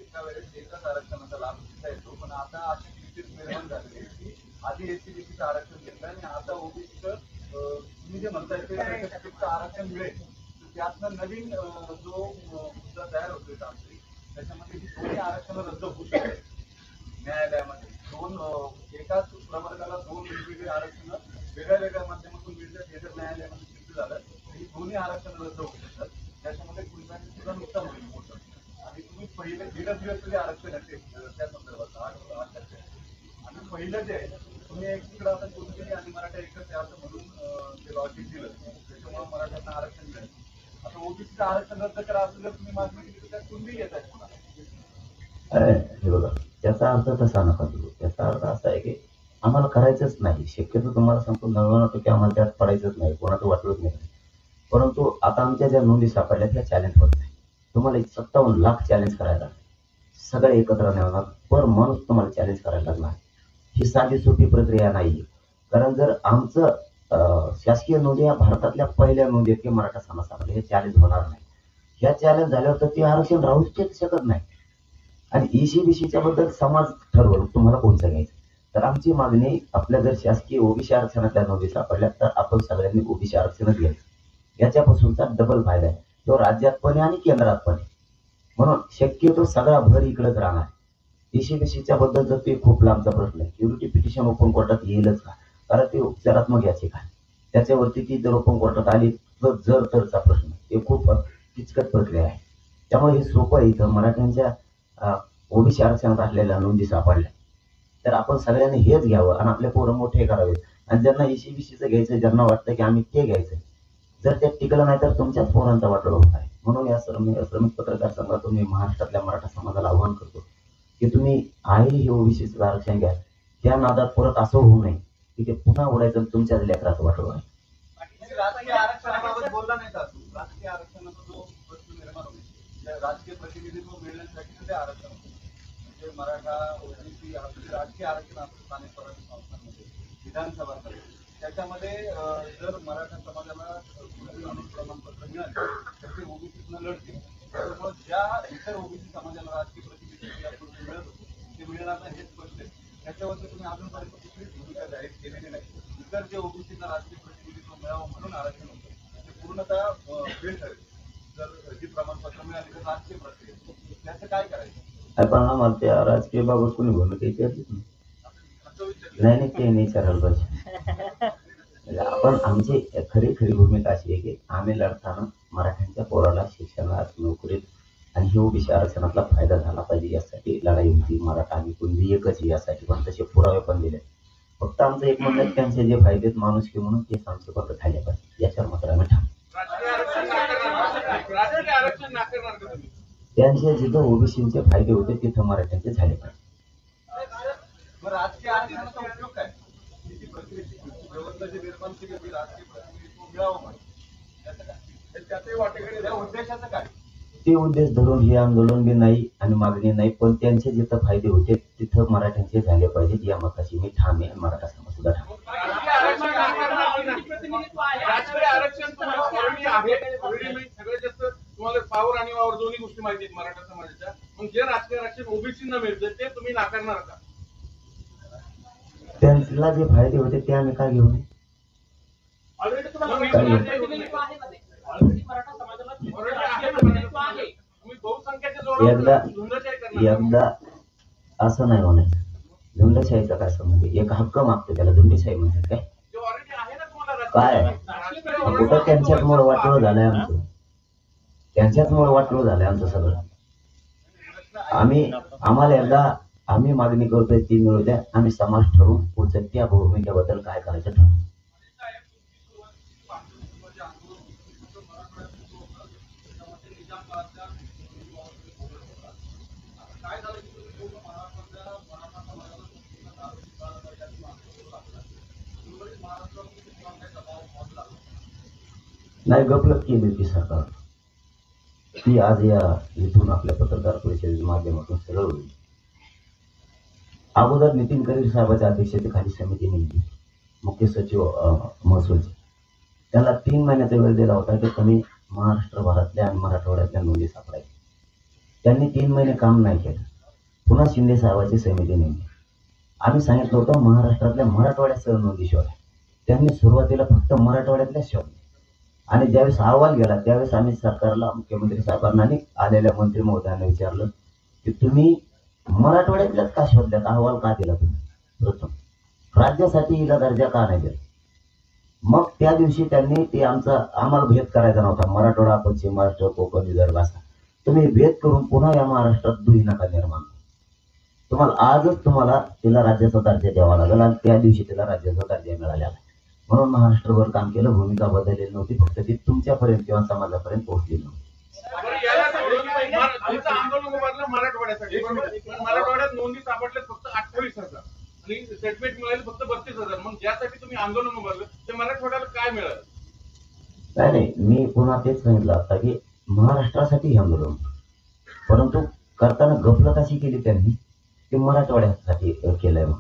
एका वेळेस एकाच आरक्षणाचा लाभ घेता येतो, पण आता अशी स्थिती निर्माण झालेली आहे की आधी ACBCचं आरक्षण घेतलं आणि आता ओबीसीचं तुम्ही जे म्हणताय ते आरक्षण मिळेल, तर त्यातनं नवीन जो मुद्दा तयार होतोय तांत्रिक, त्याच्यामध्ये ही दोन्ही आरक्षण रद्द होऊ शकते न्यायालयामध्ये. एकाच प्रवर्गाला 2 वेगवेगळे आरक्षण वेगळ्या माध्यमातून मिळतात. हे जर न्यायालयामध्ये सिद्ध झालं तर ही दोन्ही आरक्षण रद्द होऊ शकतात. त्याच्यामध्ये ईडब्ल्यूएस जे आरक्षण आहे त्या संदर्भात 8 आणि पहिलं जे आहे तुम्ही एकीकडे आता कुणबी आणि मराठा एकत्र आहे असं म्हणून ते लॉजिक दिलं त्याच्यामुळे मराठ्यांना आरक्षण मिळेल. आता ओबीसीचं आरक्षण रद्द करा असं जर तुम्ही मागणी केली तर त्यात कुणबी येत आहे तुम्हाला. हे बघा, त्याचा अर्थ तसा नका करू. त्याचा अर्थ असा आहे की आम्हाला करायचंच नाही. शक्यतो तुम्हाला सांगतो 99% आम्हाला त्यात पडायचंच नाही, कोणाचं वाटलंच नाही. परंतु आता आमच्या ज्या नोंदी सापडल्या त्या चॅलेंज होत नाही. तुम्हाला 57 लाख चॅलेंज करायला लागले, सगळे एकत्र नेणार पर माणूस तुम्हाला चॅलेंज करायला लागणार. ही साधी सोपी प्रक्रिया नाही. कारण जर आमचं शासकीय नोंदी या भारतातल्या पहिल्या नोंदी आहेत की मराठा समाजामध्ये हे चॅलेंज होणार नाही. ह्या चॅलेंज झाल्यावर तर ते आरक्षण राहूच शकत नाही. आणि ईसीबीसीच्या बद्दल समाज ठरवलं तुम्हाला कोणतं घ्यायचं. तर आमची मागणी, आपल्या जर शासकीय ओबीसी आरक्षणातल्या नोंदी सापडल्या तर आपण सगळ्यांनी ओबीसी आरक्षणच घ्यायचं. याच्यापासूनचा डबल फायदा आहे, तो राज्यात पण आहे आणि केंद्रात पण आहे. म्हणून शक्यतो सगळा भर इकडेच राहणार. ईसीबीसीच्या बद्दल जर ते खूप लांबचा प्रश्न आहे, क्युरिटी पिटिशन ओपन कोर्टात येईलच का, कारण ते उपचारात्मक याचिका आहे. त्याच्यावरती ती जर ओपन कोर्टात आली तर जर तरचा प्रश्न, हे खूप किचकट प्रक्रिया आहे. त्यामुळे हे सोपं आहे. इथं मराठ्यांच्या ओबीसी आरक्षणात असलेल्या नोंदी सापडल्या तर आपण सगळ्यांनी हेच घ्यावं आणि आपले पोरं मोठे करावे. आणि ज्यांना ईसीबीसीचं घ्यायचं, ज्यांना वाटतं की आम्ही ते घ्यायचं, जर ते टिकलं नाही तर तुमच्याच पोरांचा वाटोळा होत आहे. म्हणून या श्रमिक पत्रकार संघातून मी महाराष्ट्रातल्या मराठा समाजाला आवाहन करतो की तुम्ही आहे हे ओबीसीचं आरक्षण घ्या. त्या नादात परत असं होऊ नये की ते पुन्हा उडायचं तुमच्याच लेकराचं वाटोळा आहे. राजकीय आरक्षणाबाबत बोलला नाही का तू? राजकीय आरक्षणाचा जो प्रश्न निर्माण होईल, राजकीय प्रतिनिधित्व मिळण्यासाठी ते आरक्षण म्हणजे मराठा ओबीसी आपले राजकीय आरक्षण असतं स्थानिक स्वराज्य संस्थांमध्ये, विधानसभांमध्ये. त्याच्यामध्ये जर मराठा समाजाला प्रमाणपत्र मिळाले तर ते ओबीसीतनं लढतील. त्याच्यामुळे ज्या इतर ओबीसी समाजाला राजकीय प्रतिनिधित्व मिळत होते ते मिळणार नाही हे स्पष्ट आहे. त्याच्यावरती तुम्ही अजूनपर्यंत कुठलीच भूमिका जाहीर केलेली नाही. इतर जे ओबीसीना राजकीय प्रतिनिधित्व मिळावं म्हणून आरक्षण होतं ते पूर्णतः फेल ठरेल. जर जी प्रमाणपत्र मिळाली तर राजकीय प्रक्रिया त्याचं काय करायचं? पण आम्हाला त्या राजकीय बाबत कोणी भूमिका विचारलीच नाही. ते नाही विचारायला पाहिजे. आपण आमची खरी भूमिका अशी आहे की आम्ही लढताना मराठ्यांच्या पोराला शिक्षणात, नोकरीत आणि हे ओबीसी आरक्षणातला फायदा झाला पाहिजे यासाठी लढाई होती. मराठा आणि कुणबी एकच यासाठी, पण तसे पुरावे पण दिले. फक्त आमचं एक म्हणणं, त्यांचे जे फायदे माणुसकी म्हणून ते आमचे फक्त खाल्ले पाहिजे, याच्यावर मात्र आम्ही ठाम. त्यांचे जिथं ओबीसीचे फायदे होते तिथं मराठ्यांचे झाले पाहिजे. राजकीय आरक्षणाचा उपयोग काय? व्यवस्था जी निर्माण केली होती राजकीय प्रतिनिधित्व मिळावं म्हणजे त्याचे वाटेकडे त्या उद्देशाचं काय? ते उद्देश धरून हे आंदोलन बी नाही आणि मागणी नाही, पण त्यांचे जिथं फायदे होते तिथं मराठ्यांचे झाले पाहिजेत या मताशी मी ठाम आहे. मराठा समाज सुद्धा ठाम. सगळ्यात जास्त तुम्हाला पावर आणि वावर दोन्ही गोष्टी माहिती आहेत मराठा समाजाच्या. मग जे राजकीय आरक्षण ओबीसींना मिळतं ते तुम्ही नाकारणार का? त्यांना जे फायदे होते ते आम्ही काय घेऊ नये? ऑलरेडी तुम्हाला काय ऑलरेडी घेऊ? मराठा समाजाला तुम्ही बहुसंख्याच्या जोरावर एकदा असं नाही म्हणायचं. झुंडशाहीचा काय संबंध? एक हक्क मागतो त्याला झुंडशाही म्हणतात काय? जे ऑलरेडी आहे ना तुम्हाला काय कुठं त्यांच्याचमुळे वाटोळं झालंय आमचं. त्यांच्याचमुळे वाटोळं झालंय आमचं सगळं. आम्हाला एकदा आम्ही मागणी करतोय ती मिळू द्या. आम्ही समाज ठरवून पुढच्या त्या भूमिकेबद्दल काय करायचं ठरवू. नाही, गफलत केली ती सरकार. ती आज या इथून आपल्या पत्रकार परिषदेच्या माध्यमातून सरळ होईल. अगोदर नितीन करीर साहेबांच्या अध्यक्षतेखाली समिती नेमली, मुख्य सचिव महसूलचे. त्याला 3 महिन्याचा वेळ दिला होता की त्यांनी महाराष्ट्रभरातल्या आणि मराठवाड्यातल्या नोंदी सापडायच्या. त्यांनी 3 महिने काम नाही केलं. पुन्हा शिंदे साहेबांची समिती नेमली. आम्ही सांगितलं होतं महाराष्ट्रातल्या मराठवाड्यासह नोंदी शोधा. त्यांनी सुरुवातीला फक्त मराठवाड्यातल्या शोधल्या आणि ज्यावेळेस अहवाल गेला त्यावेळेस आम्ही सरकारला, मुख्यमंत्री साहेबांना आणि आलेल्या मंत्री महोदयांना विचारलं की तुम्ही मराठवाड्यातल्याच का शोधल्यात, अहवाल का दिला तुम्ही, प्रथम राज्यासाठी हिला दर्जा का नाही दिला. मग त्या दिवशी त्यांनी ते आम्हाला भेद करायचा नव्हता, मराठवाडा, पश्चिम महाराष्ट्र, कोकण, विदर्भ असा. तुम्ही भेद करून पुन्हा या महाराष्ट्रात दुही नका निर्माण. तुम्हाला आजच तिला राज्याचा दर्जा द्यावा लागेल आणि त्या दिवशी तिला राज्याचा दर्जा मिळालेला. म्हणून महाराष्ट्रभर काम केलं, भूमिका बदललेली नव्हती, फक्त ती तुमच्यापर्यंत किंवा समाजापर्यंत पोहोचलेली नव्हती. बरं, याला सोडून तुमचं आंदोलन उभारलं मराठवाड्यासाठी, पण मराठवाड्यात नोंदी सापडल्या फक्त 28,000 आणि स्टेटमेंट मिळाले फक्त 32,000. मग ज्यासाठी तुम्ही आंदोलन उभारलं ते मराठवाड्याला काय मिळालं? नाही, मी पुन्हा तेच सांगितलं आता की महाराष्ट्रासाठी हे आंदोलन, परंतु करताना गफलत केली त्यांनी ते मराठवाड्यासाठी केलंय. मग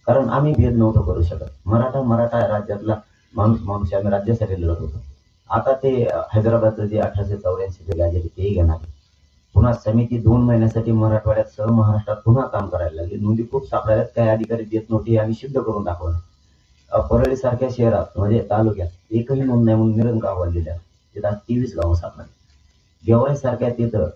कारण आम्ही भेद नव्हतो करू शकत. मराठा राज्यातला माणूस आम्ही राज्यासाठी लढत होतो. आता ते हैदराबादचं जे 1884 गॅजेट तेही घेणार. पुन्हा समिती 2 महिन्यासाठी मराठवाड्यात सह महाराष्ट्रात पुन्हा काम करायला लागली. नोंदी खूप सापडायला काही अधिकारी देत नव्हते, आम्ही सिद्ध करून दाखवलं. परळी सारख्या शहरात म्हणजे तालुक्यात एकही नोंद नाही म्हणून निरंकाव अहवाल दिला. तिथं 23 गावं सापडली. गेवराई सारख्या तिथं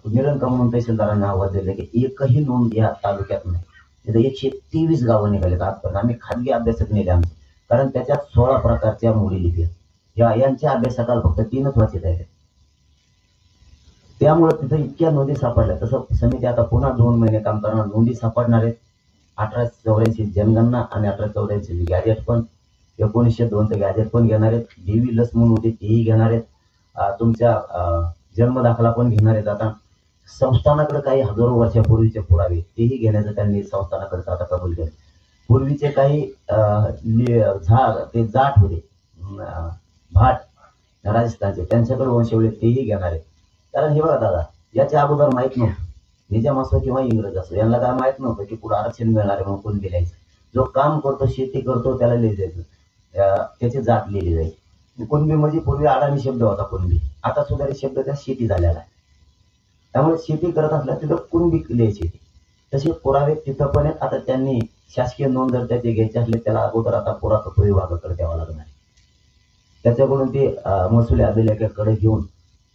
निरंकाव म्हणून तहसीलदारांना अहवाल दिले की एकही नोंद या तालुक्यात नाही. तिथं 123 गावं निघालेत आजपर्यंत. आम्ही खाजगी अभ्यासक नेले आमचे, कारण त्याच्यात 16 प्रकारच्या मोडी लिपी यांच्या अभ्यासकाला फक्त 3च वाचित आहेत. त्यामुळे तिथं इतक्या नोंदी सापडल्या. तसं समिती आता पुन्हा 2 महिने काम करणार, नोंदी सापडणार आहेत. 1884 जनगणना आणि 1884 गॅजेट पण, 1902 गॅजेट पण घेणार आहेत. DV लस म्हणून होते तेही घेणार आहेत. तुमच्या जन्म दाखला पण घेणार आहेत. आता संस्थानाकडे काही हजारो वर्षापूर्वीचे पुरावे तेही घेण्याचं त्यांनी संस्थानाकडे आता कबूल केलं. पूर्वीचे काही ते जाट होते भाट राजस्थानचे, त्यांच्याकडे वंशावळी तेही घेणार आहेत. कारण हे बघा दादा, याच्या अगोदर माहित नव्हतं, निजाम असो किंवा इंग्रज असो, यांना काय माहित नव्हतं की पुढे आरक्षण मिळणार आहे म्हणून कोण लिहायचं. जो काम करतो, शेती करतो त्याला लिहायचं, त्याची जात लिहिली जायची. कुणबी म्हणजे पूर्वी अडाणी शब्द होता कुणबी, आता सुधारित शब्द त्या शेती झालेला आहे. त्यामुळे शेती करत असल्या तिथं कुणबी लिहायची. तसे पुरावे तिथं पण आहेत. आता त्यांनी शासकीय नोंद जर त्याचे घ्यायचे असले त्याला अगोदर आता पुरातत्व विभागाकडे द्यावा लागणार. त्याच्याकडून ते महसुली अभिलेखाकडे घेऊन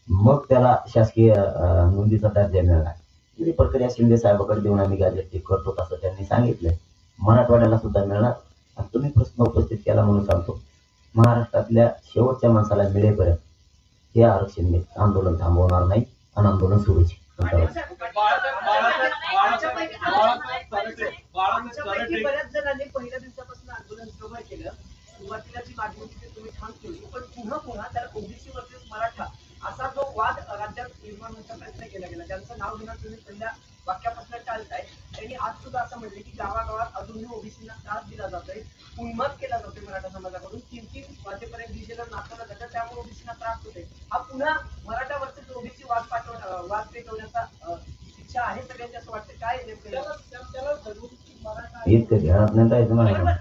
मग त्याला शासकीय नोंदीचा दर्जा मिळणार. ही प्रक्रिया शिंदे साहेबांकडे देऊन आम्ही गॅजेट ते करतो असं त्यांनी सांगितलंय. मराठवाड्याला सुद्धा मिळणार. आणि तुम्ही प्रश्न उपस्थित केला म्हणून सांगतो, महाराष्ट्रातल्या शेवटच्या माणसाला मिळेपर्यंत हे आरक्षण आंदोलन थांबवणार नाही आणि आंदोलन सुरूच. आमच्यापैकी बऱ्याच जणांनी पहिल्या दिवसापासून आंदोलन कव्हर केलं. सुरुवातीला जी मागणी होती ती तुम्ही ठाम ठेवली, पण पुन्हा त्याला ओबीसी वर्सेस मराठा असा जो वाद राज्यात निर्माण होण्याचा प्रयत्न केला गेला, ज्यांचं नाव घेणं तुम्ही पहिल्या वाक्यापासून टाळताय. त्यांनी आज सुद्धा असं म्हटलं की गावागावात अजूनही ओबीसीना त्रास दिला जातोय, उन्माद केला जातोय मराठा समाजाकडून. 3-3 वाजेपर्यंत डीजेला नाचवलं जातं, त्यामुळे ओबीसीना त्रास होतोय. हा पुन्हा मराठा वर्सेस ओबीसी वाद पेटवण्याचा इच्छा आहे सगळ्यांची असं वाटतं. काय नेमकं इतकं ध्यानात नाही काय तुम्हाला?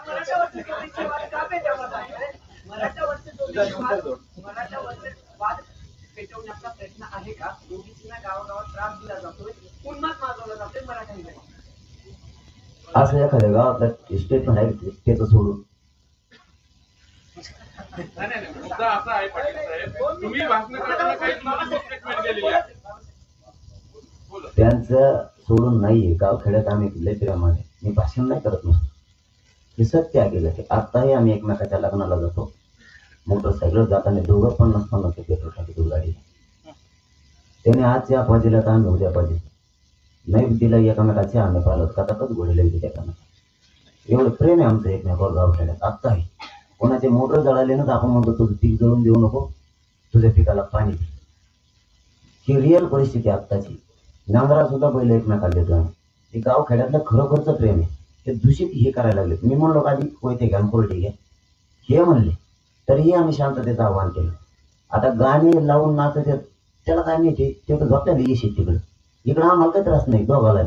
मराठा वर्सेस ओबीसी वाद का पेटवला जातोय? मराठा वर्सेस वाद पेटवण्याचा प्रयत्न आहे का? ओबीसीना गावागावात त्रास दिला जातोय, उन्माद माजवला जातोय मराठ्यांकडे. असं एखाद्या गावातलं स्टेटमेंट आहे त्याचं सोडून नाही, मुद्दा असा आहे पाटील साहेब, तुम्ही भाषण करताना काही स्टेटमेंट दिलेली आहे. त्यांचं सोडून नाहीये. गावखेड्यात आम्ही लय प्रेमाने, मी भाषण नाही करत नसतो, हे सत्य आहे की आताही आम्ही एकमेकाच्या लग्नाला जातो, मोटरसायकल जाताना दोघं पण नसताना ते पेट्रोल टाकतो गाडी. त्याने आज या पाहिजेला तर आम्ही उद्या पाहिजे नाही दिला एकामेकाचे आम्ही पालत कथाकच गोडीला त्या कामात. एवढं प्रेम आहे आमचं एकमेकावर गावखेड्यात. आत्ताही कोणाचे मोटर जळाले ना तर आपण म्हणतो तुझं पीक जळून देऊ नको, तुझ्या पिकाला पाणी. ही रिअल परिस्थिती आत्ताची. नांगरा सुद्धा बैल एकमेकाला देतो आम्ही. हे गावखेड्यातलं खरोखरचं प्रेम आहे. ते दूषित हे करायला लागले. मी म्हणलो आधी होते घ्या कोरटे घ्या हे म्हणले, तरीही आम्ही शांततेचं आव्हान केलं. आता गाणे लावून नाचत त्याला काय नाही, ते तर झोपल्याला येशील तिकडे, इकडं आम्हाला काही त्रास नाही दोघाला.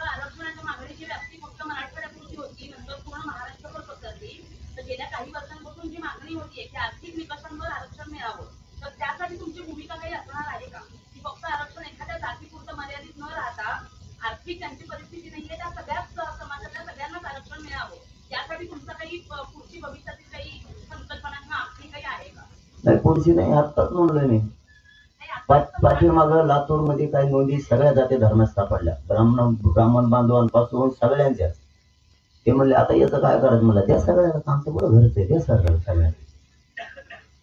आरक्षणाच्या मागणीची व्याप्ती फक्त मराठवाड्यापुरती होती, नंतर पूर्ण महाराष्ट्रभर पसरली. तर गेल्या काही वर्षांपासून जी मागणी होती की आर्थिक निकषांवर आरक्षण मिळावं, तर त्यासाठी तुमची भूमिका काही असणार आहे का? की फक्त आरक्षण एखाद्या जातीपुरतं मर्यादित न राहता आर्थिक त्यांची परिस्थिती नाहीये त्या सगळ्याच समाजातल्या सगळ्यांनाच आरक्षण मिळावं, यासाठी तुमचं काही पुढची भविष्यातील काही संकल्पना किंवा आपली काही आहे का? नाही, पुढची नाही, आत्ताच म्हणलोय मी. पाठीमागं लातूर मध्ये काही नोंदी सगळ्या जाती धर्मात सापडल्या, ब्राह्मण बांधवांपासून सगळ्यांच्या. ते म्हणले आता याचं काय करायचं, मला त्या सगळ्याला आमचं कुठं घरच आहे, त्या सरकार सगळ्या.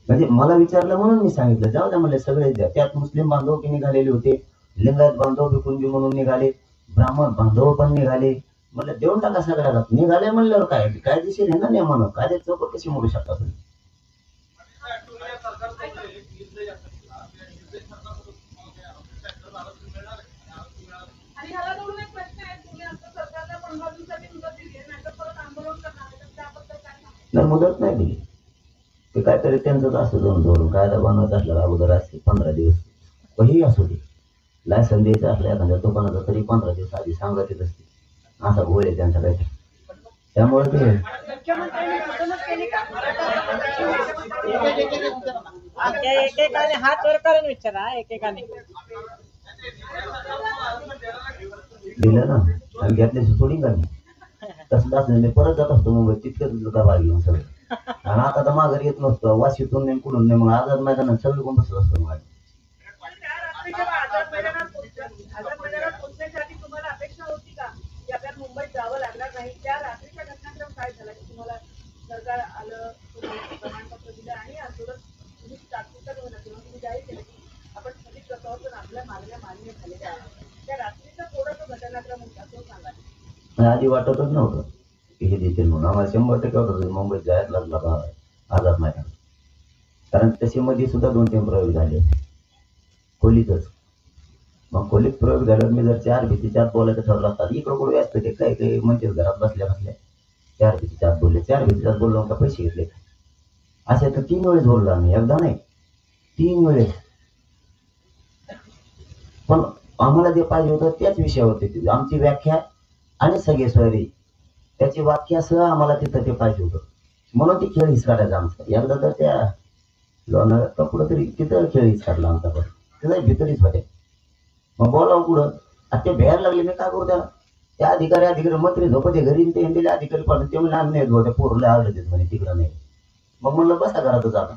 म्हणजे मला विचारलं म्हणून मी सांगितलं जाऊ द्या म्हणले सगळे द्या. त्यात मुस्लिम बांधव की निघालेले होते, लिंगायत बांधव बी कुणबी म्हणून निघाले, ब्राह्मण बांधव पण निघाले. म्हणलं देऊन टाका सगळ्याला, निघाले म्हणल्यावर काय कायदेशीर आहे ना नियमानं, कायदे चौकट कशी मोडू शकता तुम्ही. आणि ह्याला जोडून एक प्रश्न आहे, तुम्ही आता सरकारला 15 दिवसाची मुदत दिली आहे, नाहीतर परत आंदोलन करणार आहे, तर त्याबद्दल काय सांगा? नाही मुदत नाही दिली, ते काहीतरी त्यांचं असं दोन धोरण कायदा बनवत असल्यावर अगोदर असते 15 दिवस कधीही असू दे. लायसन द्यायचं असल्या एखाद्या दुकानाचं तरी 15 दिवस आधी सांगायचीच असते, असा गोल आहे त्यांचा काहीतरी. त्यामुळे ते मुख्यमंत्र्यांनी सूचनाच केली का? एकेकाने हात वर करून विचारा, एकेकाने दिलं ना आणि घेतल्याची थोडी कमी. तसं असलं मी परत जात असतो मुंबईत, तितकंच गबाळ घेऊन सगळं. आणि आता तर माघारी येत नसतो, वाशीतून नाही कुठून नाही, मग आझाद मैदानात सगळं कोण बसत असतो. मग त्या रात्री जेव्हा आझाद मैदानात पोहोचण्याच्या आधी तुम्हाला अपेक्षा होती का की आपल्याला मुंबईत जावं लागणार नाही? त्या रात्रीचा घटनाक्रम काय झाला की तुम्हाला सरकार आलं, तुम्हाला प्रमाणपत्र दिलं आणि आंदोलन तुम्ही तात्पुरता होणार किंवा तुम्ही जाहीर केलं की आपण स्थगित करतो आहोत, पण आपल्या मागण्या मान्य झालेल्या आहेत. त्या रात्रीचा थोडासा घटनाक्रम होता तो सांगा. आधी वाटतच नव्हतं की हे देतील म्हणून. आम्हाला 100% वाटत मुंबईत जायला लागला आझाद मैदान, कारण त्याच्यामध्ये सुद्धा 2-3 प्रयोग झाले खोलीतच. मग खोलीत प्रयोग झाल्यावर मी जर 4 भीतीच्या आत बोलायचं ठरलं असतात, इकडं कुठे असतं ते काही काही म्हणते घरात बसल्या बसल्या 4 भीतीच्या आत बोलले, 4 भीतीच्या आत बोललो का पैसे घेतले. असे तर 3 वेळेस बोललो आम्ही, एकदा नाही 3 वेळेस. पण आम्हाला जे पाहिजे होतं त्याच विषयावरती आमची व्याख्या आणि सगळे सोयरी त्याची वाक्यासह आम्हाला तिथं ते पाहिजे होतं, म्हणून ती खेळ हिसकाडायचा आमचा. एकदा तर त्या लोणावळ्यात का कुठं तरी तिथं खेळ हिसकाडला आमचा, पण तिथं भीतरीच होते. मग बोलावं कुठं आता ते भ्यायला लागले, मी काय करू त्याला. त्या अधिकारी मंत्री झोपते घरी, ते दिले अधिकारी पाठवून ते म्हणजे आम्ही नाही त्या पोरला आवडत देत म्हणे तिकडं नाही. मग म्हणलं बसा घरातच आता.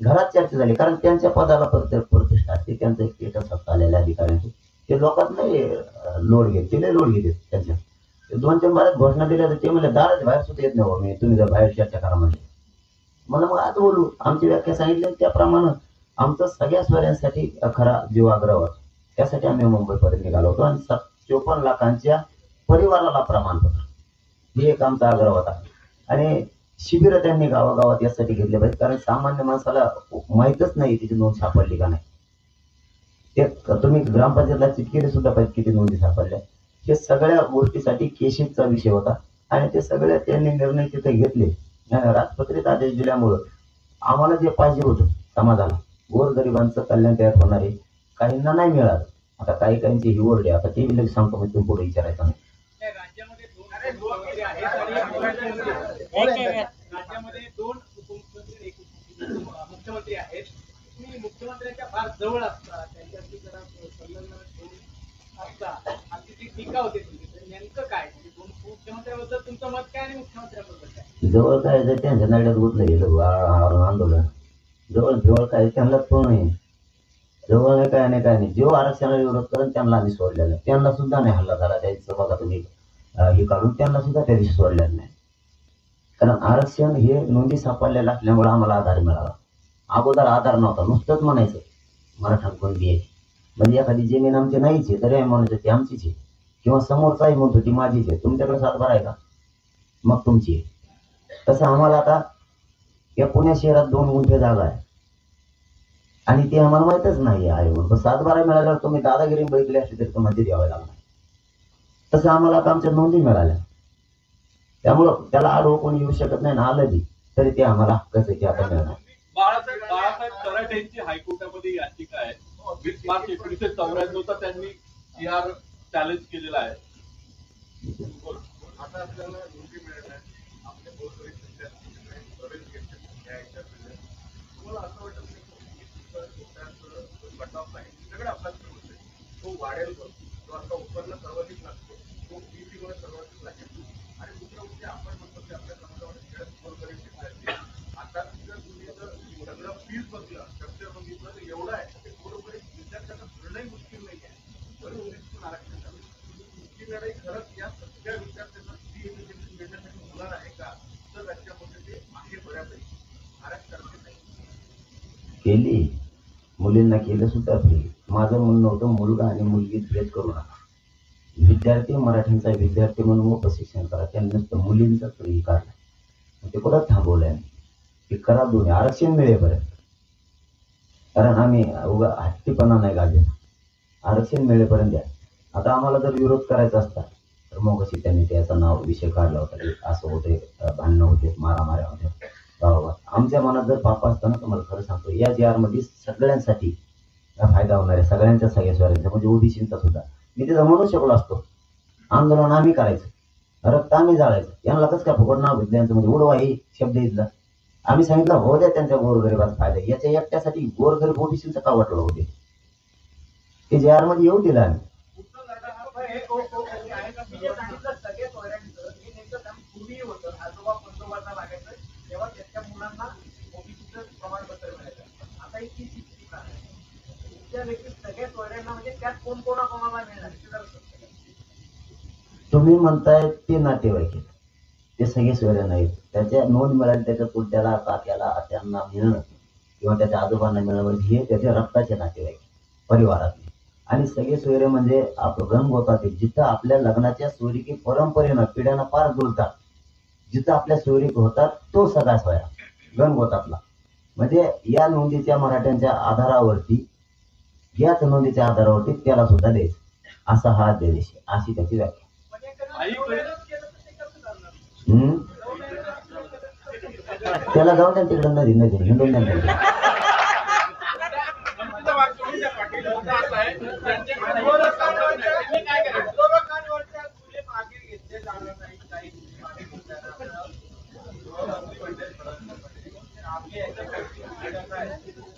घरात चर्चा झाली, कारण त्यांच्या पदाला प्रतिष्ठा असते, त्यांचं एक स्टेटस असतं आलेल्या अधिकाऱ्यांचे. ते लोकात नाही लोड घेत, ते लोड घेते त्यांच्या. 2-3 बारात घोषणा दिल्या तर ते म्हणजे दाराच बाहेर सुद्धा येत नाही, मी तुम्ही जर बाहेर चर्चा करा म्हणजे. मला मग आज बोलू आमची व्याख्या सांगितली त्याप्रमाणे आमचं सगळ्या स्वरांसाठी खरा जीव आग्रह होता. त्यासाठी आम्ही मुंबईपर्यंत निघालो होतो आणि 54 लाखांच्या परिवाराला प्रमाणपत्र हे एक आमचा आग्रह होता. आणि शिबिर त्यांनी गावागावात यासाठी घेतले पाहिजे, कारण सामान्य माणसाला माहीतच नाही त्याची नोंद सापडली का नाही. ते तुम्ही ग्रामपंचायतला चिटकेले सुद्धा पाहिजे किती नोंदी सापडल्या. हे सगळ्या गोष्टीसाठी केशिकचा विषय होता आणि ते सगळे त्यांनी निर्णय तिथे घेतले. राजपत्रित आदेश दिल्यामुळं आम्हाला जे पाहिजे होतं समाजाला गोरगरिबांचं कल्याण त्यात होणार आहे, काहींना नाही मिळालं. आता काहींची ही ओरडे, आता ते लगेच सांगतो मी तुम्ही पुढे विचारायचं नाही. राज्यामध्ये 2 उपमुख्यमंत्री आहेत आणि राज्यामध्ये 2 उपमुख्यमंत्री एक मुख्यमंत्री आहेत. तुम्ही मुख्यमंत्र्यांच्या फार जवळ असता, त्यांच्याशी जरा संलग्न असता, अशी जी टीका होते तुमची, तर नेमकं काय म्हणजे 2 मुख्यमंत्र्यांबद्दल तुमचं मत काय आणि मुख्यमंत्र्यांबद्दल काय? जवळ काय त्यांच्या नाड्यात गुतलं गेलं आंदोलन. जवळ काय त्यांनाच तो नाही, जवळ नाही काय नाही. जो आरक्षणाला विरोध करून त्यांना आम्ही सोडलेला, त्यांना सुद्धा नाही हल्ला झाला. त्याचं बघा तुम्ही हे काढून त्यांना सुद्धा त्या दिवशी सोडलेलं नाही. कारण आरक्षण हे नोंदी सापडलेलं असल्यामुळे आम्हाला आधार मिळाला. अगोदर आधार नव्हता, नुसतंच म्हणायचं मराठा कोणती आहे, म्हणजे एखादी जमीन आमची नाहीच आहे तरी आम्ही म्हणायचं ती आमचीच आहे, किंवा समोरचाही म्हणतो ती माझीच आहे. तुमच्याकडे 7-12 आहे का, मग तुमची आहे. तसं आम्हाला आता या पुणे शहरात 2 गुंठे जागा आहे आणि ते आम्हाला माहितच नाही आहे म्हणून. 7-12 मिळाल्यावर तुम्ही दादागिरी बघितली असली तरी तुम्हाला ते द्यावं लागणार. तसं आम्हाला आता आमच्या नोंदी मिळाल्या, त्यामुळं त्याला आडवं कोणी येऊ शकत नाही ना, आलं बी तरी ते आम्हाला हक्काचं आहे ते आता मिळणार. बाळासाहेब कराड यांची हायकोर्टामध्ये याचिका आहे. 20 मार्च 1994 त्यांनी CR चॅलेंज केलेला आहे. आता आपल्याला नोंदी मिळाल्या, आपल्या गोरगरीब विद्यार्थ्यांनी प्रवेश घेतले या याच्यात. तुम्हाला असं वाटत नाही कट ऑफ आहे सगळं अभ्यासक्रम तो वाढेल, तो आता उत्पन्न सर्वाधिक लागतो, तो फीमुळे सर्वाधिक लागेल. आणि दुसरं म्हणजे आपण म्हणतो की आपल्या समाजामध्ये खेळत गोरगरीब विद्यार्थी आता जर तुम्ही जर सगळं फीज बघलं, स्ट्रक्चर बघितलं तर एवढं आहे की गोरगरीब विद्यार्थ्यांना भरणंही मुश्किल नाही आहे. बरं ओबीसीतून आरक्षण झालं, इतकी लढाई खरंच या सगळ्या विद्यार्थ्यांना फी एज्युकेशन मिळणं मुलींना केलं सुद्धा फ्री. माझं म्हणणं होतं मुलगा आणि मुलगी भेद करू नका. विद्यार्थी मराठींचा विद्यार्थी म्हणून मोठं शिक्षण करा. त्यांनी मुलींचं फ्री काढलं, ते कुठं थांबवलंय ते करा दोन्ही आरक्षण मिळेपर्यंत. कारण आम्ही उगा हट्टीपणा नाही गाजत. आरक्षण मिळेपर्यंत द्या. आता आम्हाला जर विरोध करायचा असता तर मग कशी त्यांनी त्याचं नाव विषय काढला होता की असं होते, भांडणं होते, मारामाऱ्या होत्या गावात. आमच्या मनात जर पाप असताना तुम्हाला खरं सांगतो या जी आर मध्ये सगळ्यांसाठी फायदा होणार आहे, सगळ्यांच्या सगळ्या स्वाऱ्यांचा म्हणजे ओबीसींचा सुद्धा. मी तिथं म्हणू शकलो असतो आंदोलन आम्ही करायचं, रक्त आम्ही जाळायचं, यांना कसं काय फुकट नाव घेतलं यांचं म्हणजे उडवा ही शब्द इथला. आम्ही सांगितलं हो द्या त्यांच्या गोरगरिबाचा फायदा. याच्या एकट्यासाठी गोरगरीब ओबीसींचं का वाटलं होते ते जे आर मध्ये येऊ दिलं आम्ही. मी जे सांगितलं सगळे सोयऱ्यांचं हे नेमकं काम पूर्वी होतं. आजोबा पंजोबांना लागायचं तेव्हा त्यांच्या मुलांना ओबीसीचं प्रमाणपत्र मिळायचं. आता ही तीच स्कीम आहे. त्या व्यक्ती सगळ्या सोयऱ्यांना म्हणजे त्यात कोण कोणाला मिळणार ते जरा सांगा. तुम्ही म्हणताय ते नातेवाईक आहेत, ते सगळे सोयरे नाहीत. त्याच्या नोंद मिळाली त्याच्या चुलत्याला, काक्याला, त्यांना मिळणं किंवा त्याच्या आजोबांना मिळणं म्हणजे हे त्याच्या रक्ताचे नातेवाईक परिवारातले. आणि सगळे सोयरे म्हणजे आपलं गणगोतात जिथं आपल्या लग्नाच्या सोयरिकी परंपरेनं पिढ्यानं पार जुळतात, जिथं आपल्या सोयरीक होतात तो सगळा सोया गणगोतातला. म्हणजे या नोंदीच्या मराठ्यांच्या आधारावरती, याच नोंदीच्या आधारावरती त्याला सुद्धा द्यायचं असा हा अध्यादेश आहे, अशी त्याची व्याख्या. त्याला जाऊन द्या तिकडं नदी नदी हिंडून द्या तिकडे.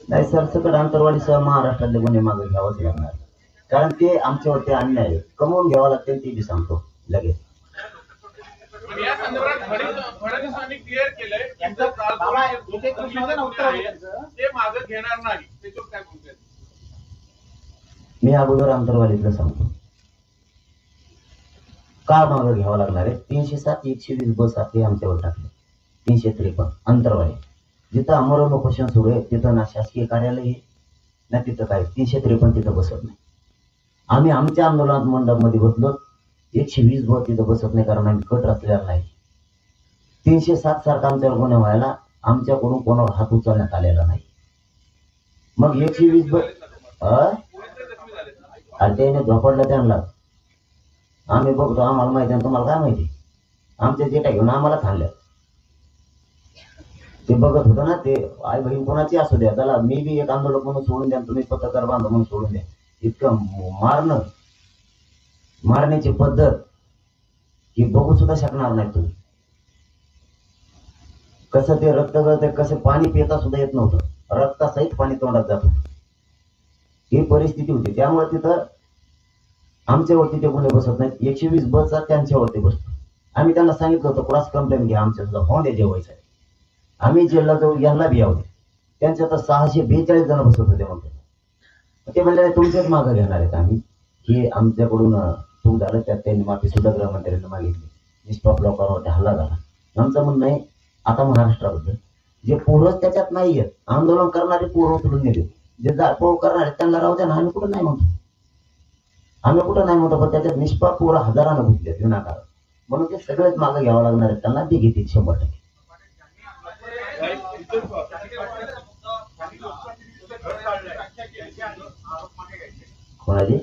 नाही सरसकट अंतरवाढीसह महाराष्ट्रातले गुन्हे मागे घ्यावंच लागणार, कारण ते आमच्यावरती अन्याय आहे. कमवून घ्यावं लागते ते बी सांगतो लगेच. या संदर्भात फडणवीसांनी क्लिअर केलंय ते मागे घेणार नाही. त्याच्यावर काय बोलतात? मी अगोदर अंतरवालीतलं सांगतो का मागं घ्यावं लागणार आहे. 307 120 बस आहे आमच्यावर टाकले. 353 अंतरवाली जिथं आमरण उपोषण सुरू आहे तिथं ना शासकीय कार्यालय आहे ना तिथं काय. 353 तिथं बसत नाही. आम्ही आमच्या आंदोलनात मंडपमध्ये बसलो. 120 बस तिथं बसत नाही कारण आम्ही कट रचलेला नाही. 307 सारखा आमच्यावर गुन्हा व्हायला आमच्याकडून कोणावर हात उचलण्यात आलेला नाही. मग 120 बस आणि त्याने झोपडलं त्यांना आम्ही बघतो. आम्हाला माहिती आहे, तुम्हाला काय माहिती. आमच्या जेटा घेऊन आम्हाला थांबल्या. ते बघत होतं ना, ते आई बहीण कोणाची असू द्या, त्याला मी बी एक आंदोलक म्हणून सोडून द्या, तुम्ही पत्रकार बांधा म्हणून सोडून द्या. इतकं मारण्याची पद्धत ही बघू सुद्धा शकणार नाही तुम्ही. कसं ते रक्त गळते, कसं पाणी पिता सुद्धा येत नव्हतं, रक्तासहित पाणी तोंडात जात होतं. ही परिस्थिती होती. त्यामुळे तिथं आमच्यावरती ते गुन्हे बसत नाहीत. 120 बसचा त्यांच्यावरती बसतो. आम्ही त्यांना सांगितलं होतं क्रॉस कंप्लेंट घ्या आमच्या सुद्धा होऊन द्या जेवायचं. आम्ही जेलला जाऊ, यांना बी यावं. त्यांच्या तर 642 जण बसत होते. म्हणते ते म्हणले तुमच्याच मागं घेणार आहेत आम्ही, की आमच्याकडून चूक झालं त्यात त्यांनी माफी सुद्धा गृहमंत्र्यांनी मागितली. निष्पाप लोकांवरती हल्ला झाला. आमचं म्हणणं आहे आता महाराष्ट्राबद्दल जे पोरच त्याच्यात नाही आहेत, आंदोलन करणारे पोरं उचलून नेले, जे जाळपोळ करणारे त्यांना राहू द्या ना. आम्ही कुठं नाही म्हणतो, पण त्याच्यात निष्पाप पोरं हजारानं घुसले विनाकारण. म्हणून ते सगळेच मागं घ्यावं लागणार आहेत. त्यांना ते घेतील 100%. कोणाची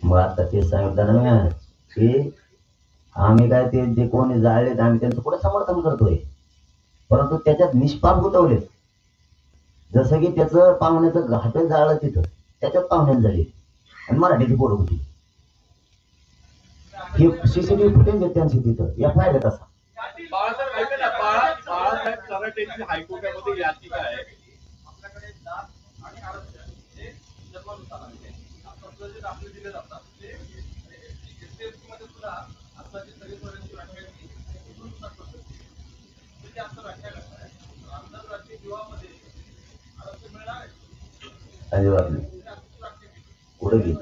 मग आता ते सांगितलं ना की आम्ही काय ते जे कोणी जाळलेत आम्ही त्यांचं पुढे समर्थन करतोय, परंतु त्याच्यात निष्पाप गुतवले. जसं की त्याचं पाहुण्याचं हॉटेल जाळलं तिथं, त्याच्यात पाहुण्यात झाली आणि मराठीची पोरं होती. हे सीसीटीव्ही फुटेज आहेत त्यांची तिथं, एफ आय आर तसा. बाळासाहेब कराटेची हायकोर्टामध्ये याचिका आहे. आपल्याकडे जात आणि आरक्षण हे जन्मानुसार आहे. आपले दिले जातात ते SC/ST मध्ये सुद्धा आत्ताची सगळी सोयऱ्यांची व्याख्या म्हणजे असं व्याख्या करताय आंतरराष्ट्रीय विवाहामध्ये आरक्षण मिळणार आहे. अजिबात नाही. पुढे गेली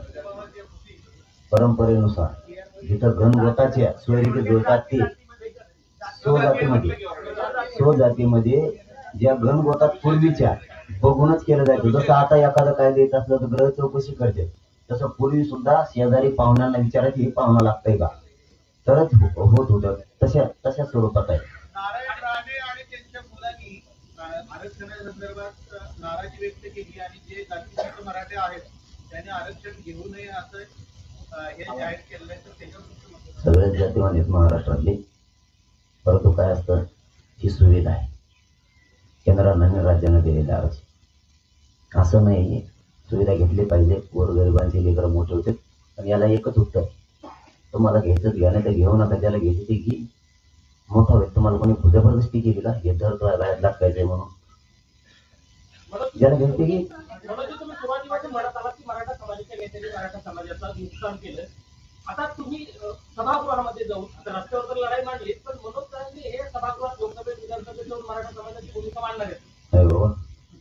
परंपरेनुसार जिथं गणगोताच्या सोयरीके जुळतात ते सो जातीमध्ये ज्या गणगोतात पूर्वीच्या बघूनच केलं जायचं. जसं आता एखादं काय देत असलं तर ग्रह चौकशी करते, तसं पूर्वी सुद्धा शेजारी पाहुण्यांना विचारायची हे पाहुणा लागतंय का, तरच होत होतं. तशा स्वरूपात आहे. नारायण राणे आणि त्यांच्या मुलांनी आरक्षणा संदर्भात नाराजी व्यक्त केली आणि जे जातीय मराठे आहेत त्यांनी आरक्षण घेऊ नये असं हे जाहीर केलंय. तर त्याच्यावर सगळ्याच जातीवान आहेत महाराष्ट्रातले, परंतु काय असतं, ही सुविधा आहे केंद्रानं आणि राज्यानं दिलेलं आरक्षण. असं नाही, सुविधा घेतली पाहिजे. गोरगरिबांचे लेकरं मोठे होते. पण याला एकच उत्तर, तुम्हाला घ्यायचं घ्या, नाही तर घेऊ नका. ज्याला घ्यायचं ते घे, मोठा होईल. तुम्हाला कोणी जबरदस्ती केली का हे धर तुला बाहेर लागायचंय म्हणून? ज्याला घ्यायचं ते घे. म्हणून तुम्ही सुरुवातीमध्ये म्हणत आलात की मराठा समाजाच्या नेत्यांनी मराठा समाजाचं नुकसान केलं. आता तुम्ही सभागृहामध्ये जाऊन आता रस्त्यावर तर लढाई मांडली, पण मनोज जरांगे हे सभागृहात लोकसभेत विधानसभेत जाऊन मराठा समाजाची भूमिका मांडणार आहेत. नाही बाबा,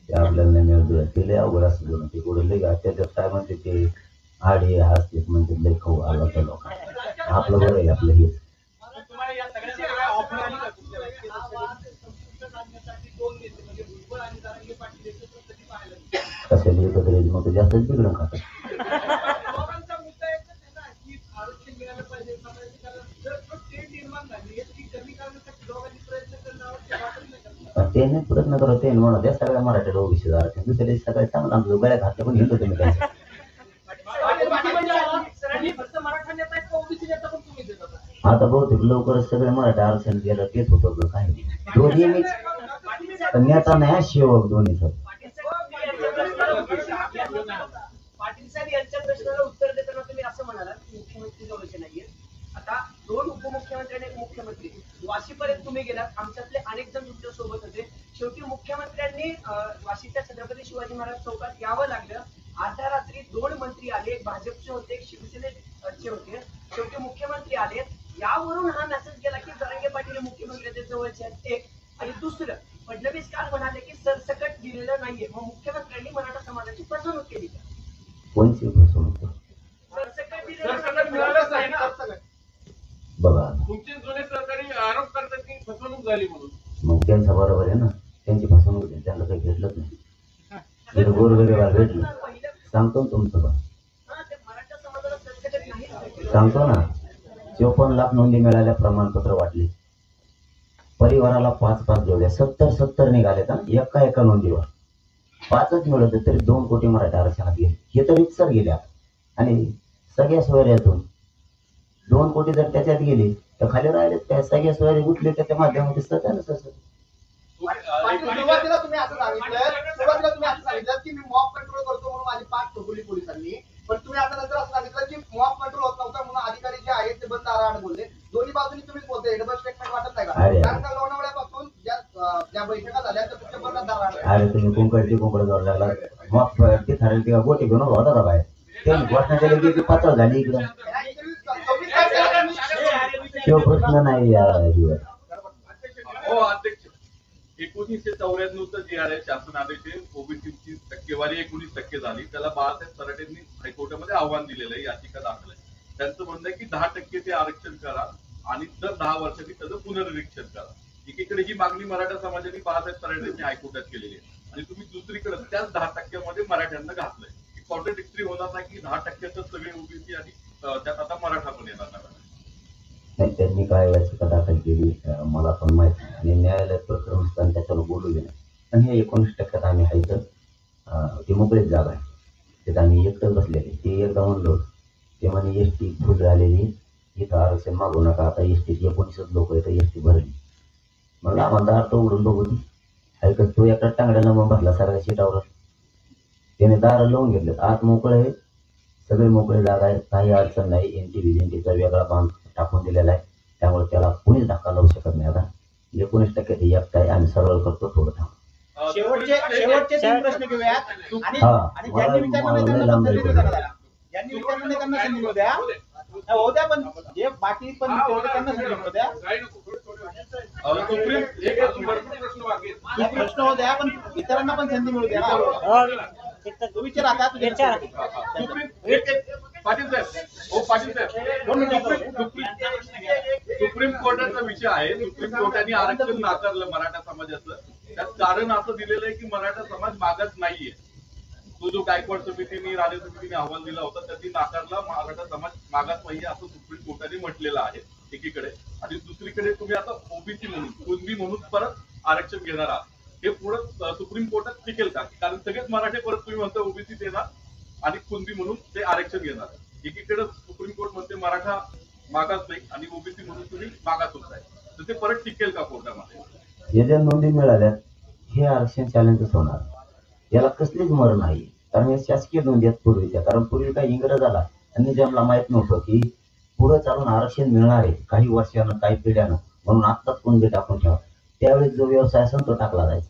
ते आपल्याला नाही मिळत. ते लय अवघड असतं दोन. ते कुठं लय त्याच्यात काय म्हणते ते आडे हसतेच म्हणते, लय खाऊ आला तर लोक. आपलं बरं आहे, आपलं हेच. तुम्हाला या सगळ्या काय ऑफर आली का तुमच्या राजकीय पक्षाने? संपुष्टात आणण्यासाठी दोन नेते म्हणजे भुजबळ आणि जरांगे पाटील एकत्र कधी पाहायला मिळालं? कशाला एकत्र यायचं, मग ते जास्तच बिघडून खातात. दोघांचा मुद्दा एक तर त्याचा की आरक्षण मिळालं पाहिजे समाजाची, कारण जर तो तेढ निर्माण झाली ती कमी करण्यासाठी दोघांनी प्रयत्न करणं आवश्यक वाटत नाही का? पण ते नाही प्रयत्न करत, ते म्हणत त्या सगळ्या मराठीला ओबीसी आरक्षण. दुसऱ्या दिवशी सकाळी चांगलं आमचं गळ्या घातलं पण घेतो तुम्ही त्यांचं. फक्त मराठा नेता आहेत का ओबीसी नेता पण तुम्ही देत होता? आता बहुतेक लवकरच सगळे मराठी आरक्षण गेलं तेच होतं का काय, दोन्ही मीच. पण नेता नाही, सेवक दोन्ही सर. पाटील साहेब यांच्या प्रश्नाला उत्तर देताना तुम्ही असं म्हणाला की मुख्यमंत्री जवळचे नाहीये. आता दोन उपमुख्यमंत्री आणि एक मुख्यमंत्री वाशीपर्यंत तुम्ही गेलात. आमच्यातले अनेक जण तुमच्या सोबत होते. शेवटी मुख्यमंत्र्यांनी वाशीच्या छत्रपती शिवाजी महाराज चौकात यावं लागलं. अर्ध्या रात्री दोन मंत्री आले, एक भाजपचे होते, एक शिवसेनेचे होते. शेवटी मुख्यमंत्री आले. यावरून हा मेसेज गेला की जरांगे पाटील मुख्यमंत्र्यांच्या जवळचे आहेत. एक आणि दुसरं, फडणवीस काल म्हणाले की सरसकट दिलेलं नाहीये. मग मुख्यमंत्र्यांनी मराठा समाजाची फसवणूक केली का? कोणची फसवणूक? सरसकट सरसकट मिळालंच आहे ना. बघा, तुमचे जुने सहकारी आरोप करतात की फसवणूक झाली म्हणून. मग त्यांचा बरोबर आहे ना, त्यांची फसवणूक होती, त्यांना काही भेटलंच नाही. जर गोरगरिबाला भेटलं, सांगतो ना तुमचं पण, मराठा समाजाला सरसकट नाही. सांगतो ना. 54 लाख नोंदी मिळाल्या, प्रमाणपत्र वाटले. परिवाराला 5-5 घेऊ द्या. 70 निघाले का एका नोंदीवर. 5च मिळत तरी 2 कोटी मराठा आरक्षणात गेले. हे तर इतसर गेल्या. आणि सगळ्या सोयऱ्यातून 2 कोटी जर त्याच्यात गेले तर खाली राहिलेत काय? सगळ्या सोयरे उठले त्याच्या माध्यमातून सगळं तसं. सुरुवातीला तुम्ही असं सांगितलं की मी मॉब कंट्रोल करतो म्हणून माझी पाठ ठोकली पोलिसांनी. पण तुम्ही आता नंतर असं सांगितलं की मॉब कंट्रोल होत नव्हता म्हणून अधिकारी जे आहेत ते बंद आराड बोलले. दोन्ही बाजूनी तुम्हीच बोलते. डबल स्टेटमेंट वाटत नाही का? अरे. कारण का लोणावळ्यापासून ज्या बैठका झाल्या त्या तुमच्या बंद दाराड. अरे तुम्ही कुंकडची जाऊ लागला. मग ते ठरेल किंवा गोटी घेऊन होता का बाहेर? ते घोषणा केली की पातळ झाली इकडं. तो प्रश्न नाही यार. हो अध्यक्ष, 1994चं जे आहे शासन आदेश, ओबीसीची टक्केवारी 19% झाली. त्याला बाळासाहेब तराटेंनी हायकोर्टामध्ये आव्हान दिलेलं आहे, याचिका दाखल आहे. त्यांचं म्हणणं आहे की 10% ते आरक्षण करा आणि दर 10 वर्षांनी त्याचं पुनर्निरीक्षण करा. एकीकडे ही मागणी मराठा समाजाने बाळासाहेब तराटेंनी हायकोर्टात केलेली आहे आणि तुम्ही दुसरीकडे त्याच 10%मध्ये मराठ्यांना घातलंय. कॉन्ट्रडिक्टरी होणार नाही की 10%च सगळे ओबीसी आणि त्यात आता मराठा पण येणार नाही. नाही, त्यांनी काय याचिका दाखल केली मला पण माहित नाही. आणि न्यायालयात प्रकरण असताना त्याच्यावर बोलू गेलं. पण हे 19% आम्ही हायचं ती मोकळीच जागा आहे. तिथं आम्ही एकटंच बसलेले. ते एकदा म्हणलो ते म्हणे एसटी फुल झालेली, इथं आरक्षण मागू नका. आता एसटीत 19 लोक आहेत, एसटी भरली. मग आम्हाला दार तो उघडून बघू ती ऐकत. तो एका टांगड्याला मग बसला सगळ्या सीटावर. त्याने दार लावून घेतलं. आत मोकळे आहे, सगळे मोकळे जागा आहे, काही अडचण नाही. एनटीचा वेगळा बांध टाकून दिलेला आहे, त्यामुळे त्याला कोणीच धक्का लावू शकत नाही. आता 19% ते एकटा आहे. आम्ही सरळ करतो थोडं थांब. शेवटचे 3 प्रश्न घेऊयात. आणि ज्यांनी विचारलं नाही त्यांना संधी देऊ नका. ज्यांनी विचारलं नाही त्यांना संधी देऊ द्या. हो द्या, पण जे बाकी पण विचारले त्यांना संधी देऊ द्या. प्रश्न हो द्या, पण इतरांना पण संधी मिळू द्या. तू विचार आता पाटील साहेब, हो पाटील साहेब, सुप्रीम कोर्टाचा विषय आहे. सुप्रीम कोर्टाने आरक्षण नाकारलं मराठा समाजाचं. त्यात कारण असं दिलेलं आहे की मराठा समाज मागास नाहीये. तो जो गायकवाड समितीने राणे समितीने अहवाल दिला होता त्याची नाकारला मराठा समाज मागास नाहीये असं सुप्रीम कोर्टाने म्हटलेलं आहे एकीकडे. आणि दुसरीकडे तुम्ही आता ओबीसी म्हणून कुणबी म्हणून परत आरक्षण घेणार आहात. हे पुढे सुप्रीम कोर्टात टिकेल का? कारण सगळेच मराठे परत तुम्ही म्हणता ओबीसी देणार आणि कुणबी म्हणून ते आरक्षण घेणार. एकीकडे सुप्रीम कोर्ट म्हणते मराठा मागास नाही आणि ओबीसी म्हणून तुम्ही मागास होत आहे. तर ते परत टिकेल का कोर्टामध्ये? हे ज्या नोंदी मिळाल्या हे आरक्षण चॅलेंजच होणार. याला कसलीच मर नाही, कारण हे शासकीय नोंदी आहेत पूर्वीच्या. कारण पूर्वी काही इंग्रज आला आणि निजामला माहित नव्हतं की पुढे चालून आरक्षण मिळणार आहे काही वर्षानं काही पिढ्यानं, म्हणून आत्ताच कुणबी टाकून ठेवा. त्यावेळेस जो व्यवसाय असेल तो टाकला जायचा.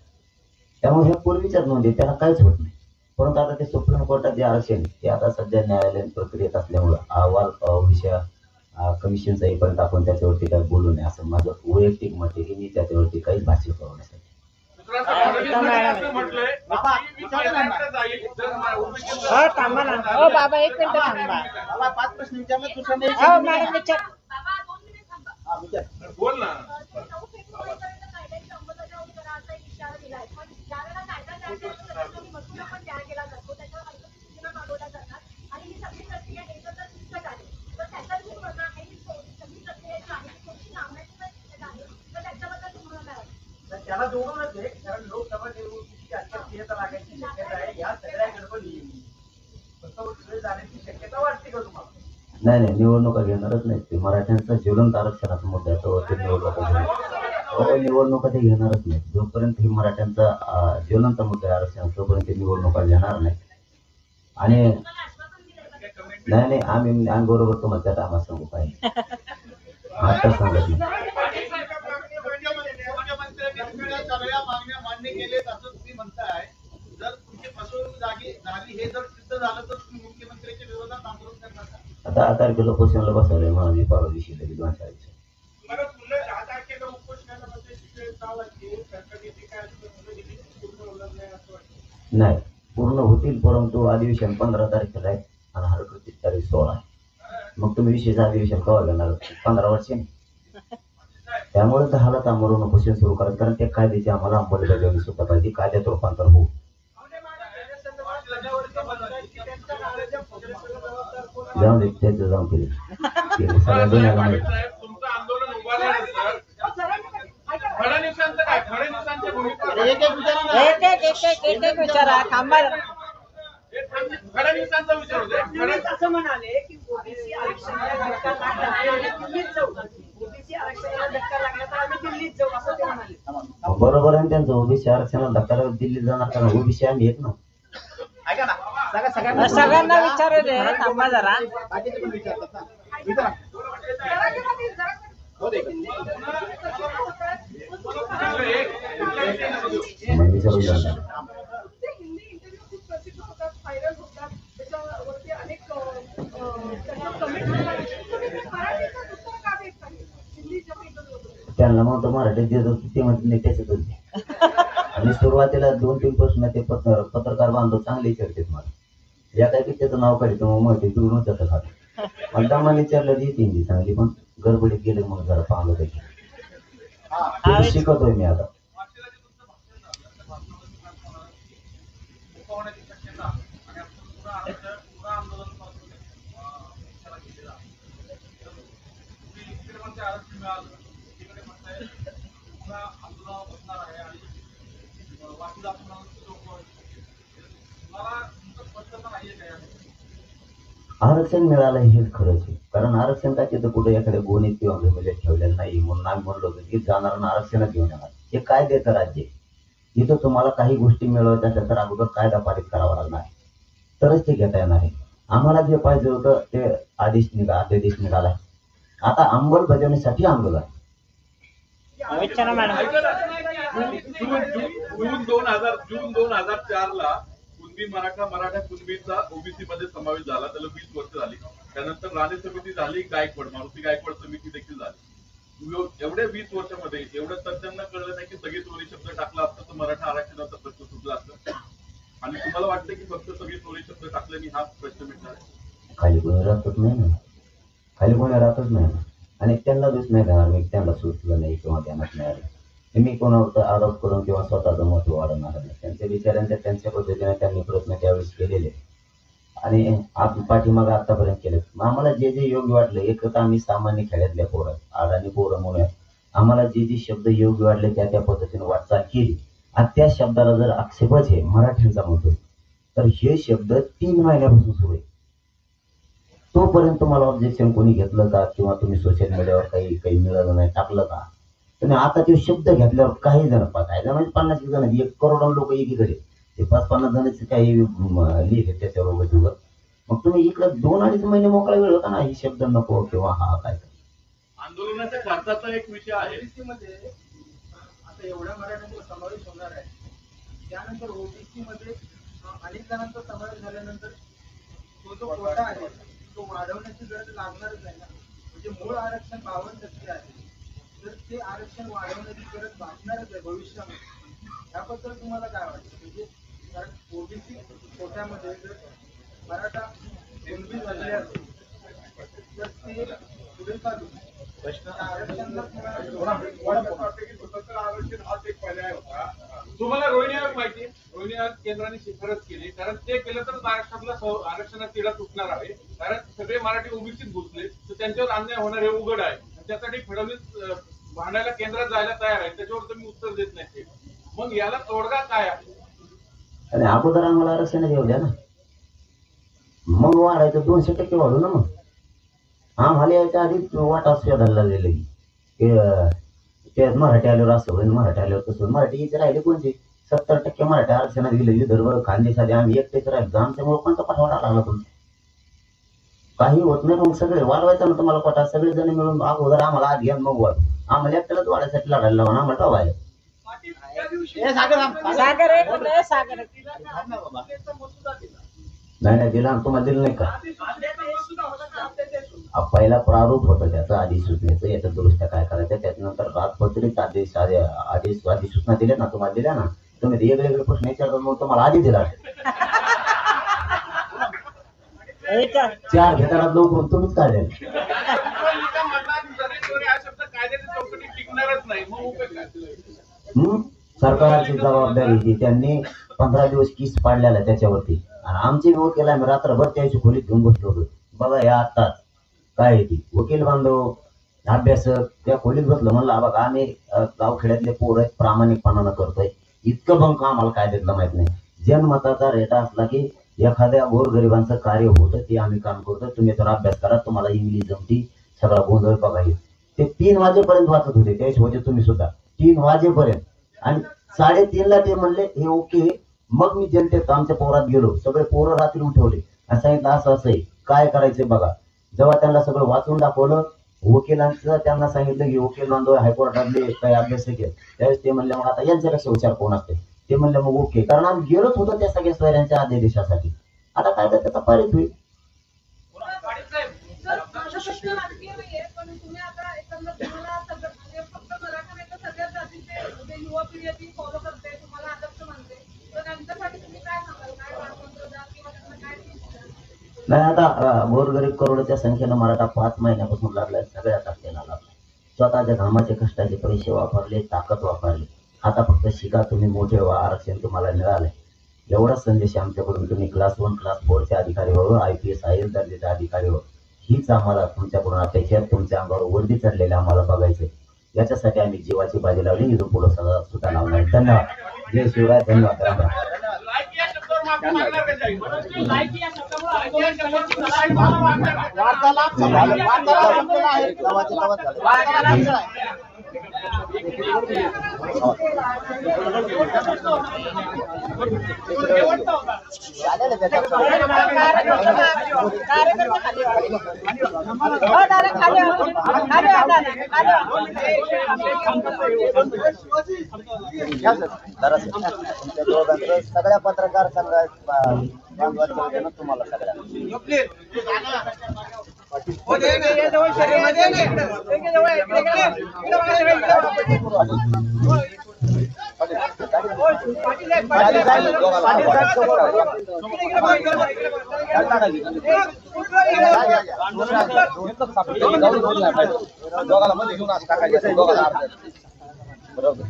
त्यामुळे हे पूर्वीच्याच नोंदी, त्याला काहीच होत नाही. परंतु आता ते सुप्रीम कोर्टात जे आरक्षण ते आता सध्या न्यायालयीन प्रक्रियेत असल्यामुळे अहवाल विषय कमिशनचा येईपर्यंत आपण त्याच्यावरती काही बोलू नये असं माझं वैयक्तिक मत आहे की मी त्याच्यावरती काहीच भाष्य करण्यासाठी. असं म्हटलंय की विचारण्याकडे जाईल जर ओबीसी बाबा एक मिनिट थांबा. 5 प्रश्न विचारले दुसऱ्यांदा हो मॅडम विचार. बाबा 2 मिनिट थांबा. बोल ना. 9 फेब्रुवारीपर्यंत कायद्याची अंमलबजावणी करा असा एक इशारा दिलाय. पण ज्यावेळेला कायदा तयार करायचा त्याच्यामध्ये मसुदा पण तयार केला जातो, त्याच्यावर सूचना मागवल्या जातात आणि ही सगळी प्रक्रिया एकत्र पुस्तक आहे. तर त्याच्यात जे म्हणणं आहे की सगळी प्रक्रिया जी आहे ती थोडीशी लांबण्याची शक्यता आहे. तर त्याच्याबद्दल तुम्हाला काय वाटतं? तर त्याला जोडूनच आहे, कारण लोकसभा निवडणुकीची आचारसंहिता लागायची शक्यता आहे. या सगळ्या गडबडी फक्त वेळ जाण्याची शक्यता वाटते का तुम्हाला? नाही नाही, निवडणुका घेणारच नाही. ते मराठ्यांचा ज्वलंत आरक्षणाचा मुद्दा आहे, तो ते निवडणुका घेणार. निवडणुका ते घेणारच नाही. जोपर्यंत ही मराठ्यांचा ज्वलंत मुद्दा आहे आरक्षण, तोपर्यंत ते निवडणुका घेणार नाही. आणि तुम्हाला आश्वासन दिलंय का? नाही नाही, आम्ही बरोबर तुम्हाला त्या टायमात सांगू पाहिजे, आता सांगत नाही. मुख्यमंत्र्यांनी सगळ्या मागण्या मान्य केलेत असं तुम्ही म्हणताय. जर तुमची फसवणूक झाली हे जर सिद्ध झालं तर तुम्ही मुख्यमंत्र्यांच्या विरोधात आंदोलन करणार का? आता 10 तारखेला पोषणला बसवलंय मला परवा दिवशी लगेच 2 तारखेला. मला पुन्हा 10 तारखेला उपोषणाला बसायची का वाटते? सरकारने जे काय पूर्ण उल्लंघन आहे असं वाटतं? नाही, पूर्ण होतील, परंतु अधिवेशन 15 तारखेला आहे आणि हरकतीची तारीख 16 आहे. मग तुम्ही विशेष अधिवेशन केव्हा घेणार? 15 वर्षांनी. त्यामुळे 10ला आमरण उपोषण सुरू करायचं, कारण त्या कायद्याची आम्हाला अंमलबजावणी सुद्धा पाहिजे, कायद्यात रूपांतर होऊ. जाऊन दे, त्याचं जाऊन केले सगळ्या दुनियाला माहिती. साहेब तुमचं आंदोलन उभारल्यानंतर फडणवीसांचं काय? फडणवीसांच्या भूमिका एक विचारा. थांबा. फडणवीसांचा विचार होते. फडणवीस असं म्हणाले की ओबीसी आरक्षणाला धक्का लागला तर आम्ही दिल्लीत जाऊ. ओबीसी आरक्षणाला धक्का लागला तर आम्ही दिल्लीत जाऊ असं ते म्हणाले. बरोबर आहे त्यांचं. ओबीसी आरक्षणाला धक्का लागला दिल्लीत जाणार, कारण ओबीसी आम्ही येत ना. ऐका ना, सगळ्यांना विचारू दे. थांबा जरा. बाकीचे पण विचारतात ना. विचारा. हो दे. मग विचारून जाणार. ते हिंदी इंटरव्ह्यू खूप प्रसिद्ध होतात, व्हायरल होतात, त्याच्यावरती अनेक त्यांना कमेंट होतात. तुम्ही ते मराठीचं उत्तर का देत नाही? हिंदी जेव्हा इंटरव्ह्यू होतो त्यांना म्हणतो मराठीत देत होते, ते म्हणते नाही त्याच्यातच दे. आणि सुरुवातीला 2-3 प्रश्न ते पत्रकार बांधव चांगले विचारतात मला. या काय की त्याचं नाव काढतो मग माहिती दुरून जातं खात. मला दमाने विचारलं ती हिंदी चांगली, पण गडबडीत गेले मग जरा पाहलं त्याची. शिकवतोय मी आता. आरक्षण मिळालं हेच खरंच आहे, कारण आरक्षण काय तिथं कुठे एखाद्या गोणीत किंवा घमेल्यात ठेवलेलं नाही. म्हणून आम्ही म्हणलो होतो की जाणार आरक्षणच घेऊन येणार. हे काय देतं राज्य? इथं तुम्हाला काही गोष्टी मिळवायच्या असेल तर अगोदर कायदा पारित करावा लागणार आहे, तरच ते घेता येणार आहे. आम्हाला जे पाहिजे होतं ते अध्यादेश निघाला. आता अंमलबजावणीसाठी आंदोलन. विचारा मॅडम. जून 2004 ला कुणबी मराठा कुणबीचा ओबीसी मध्ये समावेश झाला. त्याला 20 वर्ष झाली. त्यानंतर राणे समिती झाली, गायकवाड मारुती गायकवाड समिती देखील झाली. एवढ्या 20 वर्षामध्ये एवढं तज्ञांना कळलं नाही की सगळे चोरी शब्द टाकला असतं तर मराठा आरक्षणाचा प्रश्न सुटला असतं. आणि तुम्हाला वाटतं की फक्त सगळे चोरी शब्द टाकल्याने हा प्रश्न मिळणार आहे? खाली कोणी राहतच नाही ना, खाली कोणी राहतच नाही ना. आणि त्यांना दोष नाही देणार मी, त्यांना सुचलं नाही किंवा ध्यानात नाही आलं. हे मी कोणावर आरोप करून किंवा स्वतःचं मत वाढवणार नाही. त्यांच्या विचारांच्या त्यांच्या पद्धतीने त्यांनी प्रयत्न त्यावेळेस केलेले आणि पाठीमागं आतापर्यंत केले. आम्हाला जे जे योग्य वाटलं, एक तर आम्ही सामान्य खेड्यातल्या पोरं, अडाणी पोरं म्हणून आम्हाला जे जे शब्द योग्य वाटले त्या त्या पद्धतीने वाटचाल केली. आणि त्या शब्दाला जर आक्षेपच आहे मराठ्यांचा म्हणतो तर हे शब्द 3 महिन्यापासून सुरू आहे. तोपर्यंत मला ऑब्जेक्शन कोणी घेतलं का किंवा तुम्ही सोशल मीडियावर काही मिळालं नाही टाकलं का? तुम्ही आता ते शब्द घेतल्यावर काही जण 50 जण 1 करोड लोक एकीकडे ते 5-50 जणांचे काही लिहिले त्याच्यावर वगैरे. मग तुम्ही इकडे 2-2.5 महिने मोकळा वेळ होता ना, हे शब्द नको किंवा हा काय आंदोलनाच्या खर्चाचा एक विषय आहे. ओबीसी मध्ये आता एवढ्या मराठ्यांचा समावेश होणार आहे, त्यानंतर ओबीसी मध्ये अनेक जणांचा समावेश झाल्यानंतर तो जो कोटा आहे तो वाढवण्याची गरज लागणारच आहे ना. म्हणजे मूळ आरक्षण 52% आहे, तर ते आरक्षण वाढवण्याची गरज भासणारच आहे भविष्यामध्ये. त्याबद्दल तुम्हाला काय वाटतं? म्हणजे कारण ओबीसी कोट्यामध्ये जर मराठा कुणबी झाले असेल तर ते पुढे चालू आरक्षणाला स्वतंत्र आरक्षण हाच एक पर्याय होता. तुम्हाला रोहिणी आयोग माहिती आहे? रोहिणी आयोग केंद्राने शिफारस केली, कारण ते केलं तर महाराष्ट्रातला आरक्षणात तिढा तुटणार आहे. कारण सगळे मराठी ओबीसीत घुसले तर त्यांच्यावर अन्याय होणार हे उघड आहे. त्यासाठी फडणवीस भांडायला केंद्रात जायला तयार आहे, त्याच्यावर तुम्ही उत्तर देत नाही. मग याला तोडगा काय आहे? आणि अगोदर आम्हाला आरक्षण येऊ द्या ना, मग वाढायचं 200% वाढू ना. मग आम्हाला याच्या आधी वाटा शोधायला लागलेलं की मराठी आल्यावर असं होईल, मराठी आल्यावर कसं होईल. मराठी याचे राहिले कोणते 70% मराठी आरक्षणात गेले. विदर्भ खानदेशात आम्ही एकटेच राहिलो, आमच्यामुळे कोणता पाठवाडा लागला तुमचा? काही होत नाही. मग सगळे वाढवायचं ना तुम्हाला कोटा, सगळे जण मिळून अगोदर आम्हाला आधी घ्या मग वाढ. आम्हाला एकट्यालाच वाढायसाठी लढायला लावून आम्हाला ठेवायला. सागर एक मिनिट, सागर नाही दिला, तुम्हाला दिलं नाही का? पहिला प्रारूप होता त्याचा अधिसूचनेचं, याच्या दुरुस्त्या काय करायचं. त्याच्यानंतर राजपत्रित अधिसूचना दिल्या ना, तुम्हाला दिल्या ना, तुम्ही वेगवेगळे प्रश्न विचारतात मग तुम्हाला आधी दिला. 4 घेताना लवकर तुम्हीच काढले. सरकारची जबाबदारी होती, त्यांनी 15 दिवस किस पाडलेला त्याच्यावरती. आणि आमची वकील आम्ही रात्रभर त्याची खोलीत घेऊन बसलो होतो. बघा या आत्ताच काय ती वकील बांधव अभ्यासक त्या खोलीत बसलो. म्हणलं बघा आम्ही गावखेड्यातले पोरं प्रामाणिकपणानं करतोय, इतकं बंक आम्हाला काय देतलं माहित नाही. जनमताचा रेटा असला की एखाद्या गोरगरिबांचं कार्य होतं ते आम्ही काम करतो. तुम्ही तर अभ्यास करा, तुम्हाला इंग्लिश जमती, सगळा गोंधळ बघायला. ते 3 वाजेपर्यंत वाचत होते, त्याच होते तुम्ही सुद्धा 3 वाजेपर्यंत. आणि 3:30ला ते म्हणले हे ओके. मग मी जनतेत आमच्या पोरात गेलो, सगळे पोरं रात्री उठवले आणि सांगितलं असं असं आहे, काय करायचंय बघा. जेव्हा त्यांना सगळं वाचून दाखवलं, वकिलांचं त्यांना सांगितलं की वकील बांधव हायकोर्टातले काही अभ्यास केले, त्यावेळेस ते म्हणले मग आता यांच्यापेक्षा विचार कोण असते. ते म्हणले मग ओके, कारण आम्ही गेलोच होतो त्या सगळ्या स्वैरांच्या आदेशासाठी. आता काय तर त्याचा पारित होईल. प्रश्न राजकीय नाहीये, पण तुम्ही आता एकंदर तुम्हाला सगळं फक्त मराठा नाही तर सगळ्याच जातीचे युवा पिढी ती फॉलो करते, तुम्हाला आदर्श मानते, तर त्यांच्यासाठी तुम्ही काय सांगाल? काय वाटतं द्या किंवा त्यांना काय नाही आता गोरगरीब करोडच्या संख्येनं मराठा 5 महिन्यापासून लागलाय, सगळ्या ताकदीला लागला. स्वतःच्या घामाचे कष्टाचे पैसे वापरले, ताकद वापरली. आता फक्त शिका, तुम्ही मोठे व्हा, आरक्षण तुम्हाला मिळालंय. एवढाच संदेश आमच्याकडून. तुम्ही क्लास 1 क्लास 4चे अधिकारी व्हावं, IPS IAS दर्जाचे अधिकारी व्हावं, हीच आम्हाला तुमच्याकडून अपेक्षा. तुमच्या अंगावर वर्दी चढलेले आम्हाला बघायचे, याच्यासाठी आम्ही जीवाची बाजी लावली. इथून पुढे सगळं सुद्धा लावणार. धन्यवाद. जय शिवराय. धन्यवाद. राम राम. सगळ्या पत्रकार संघात तुम्हाला सगळ्या दोघाला मध्ये घेऊन टाकायचं. बरोबर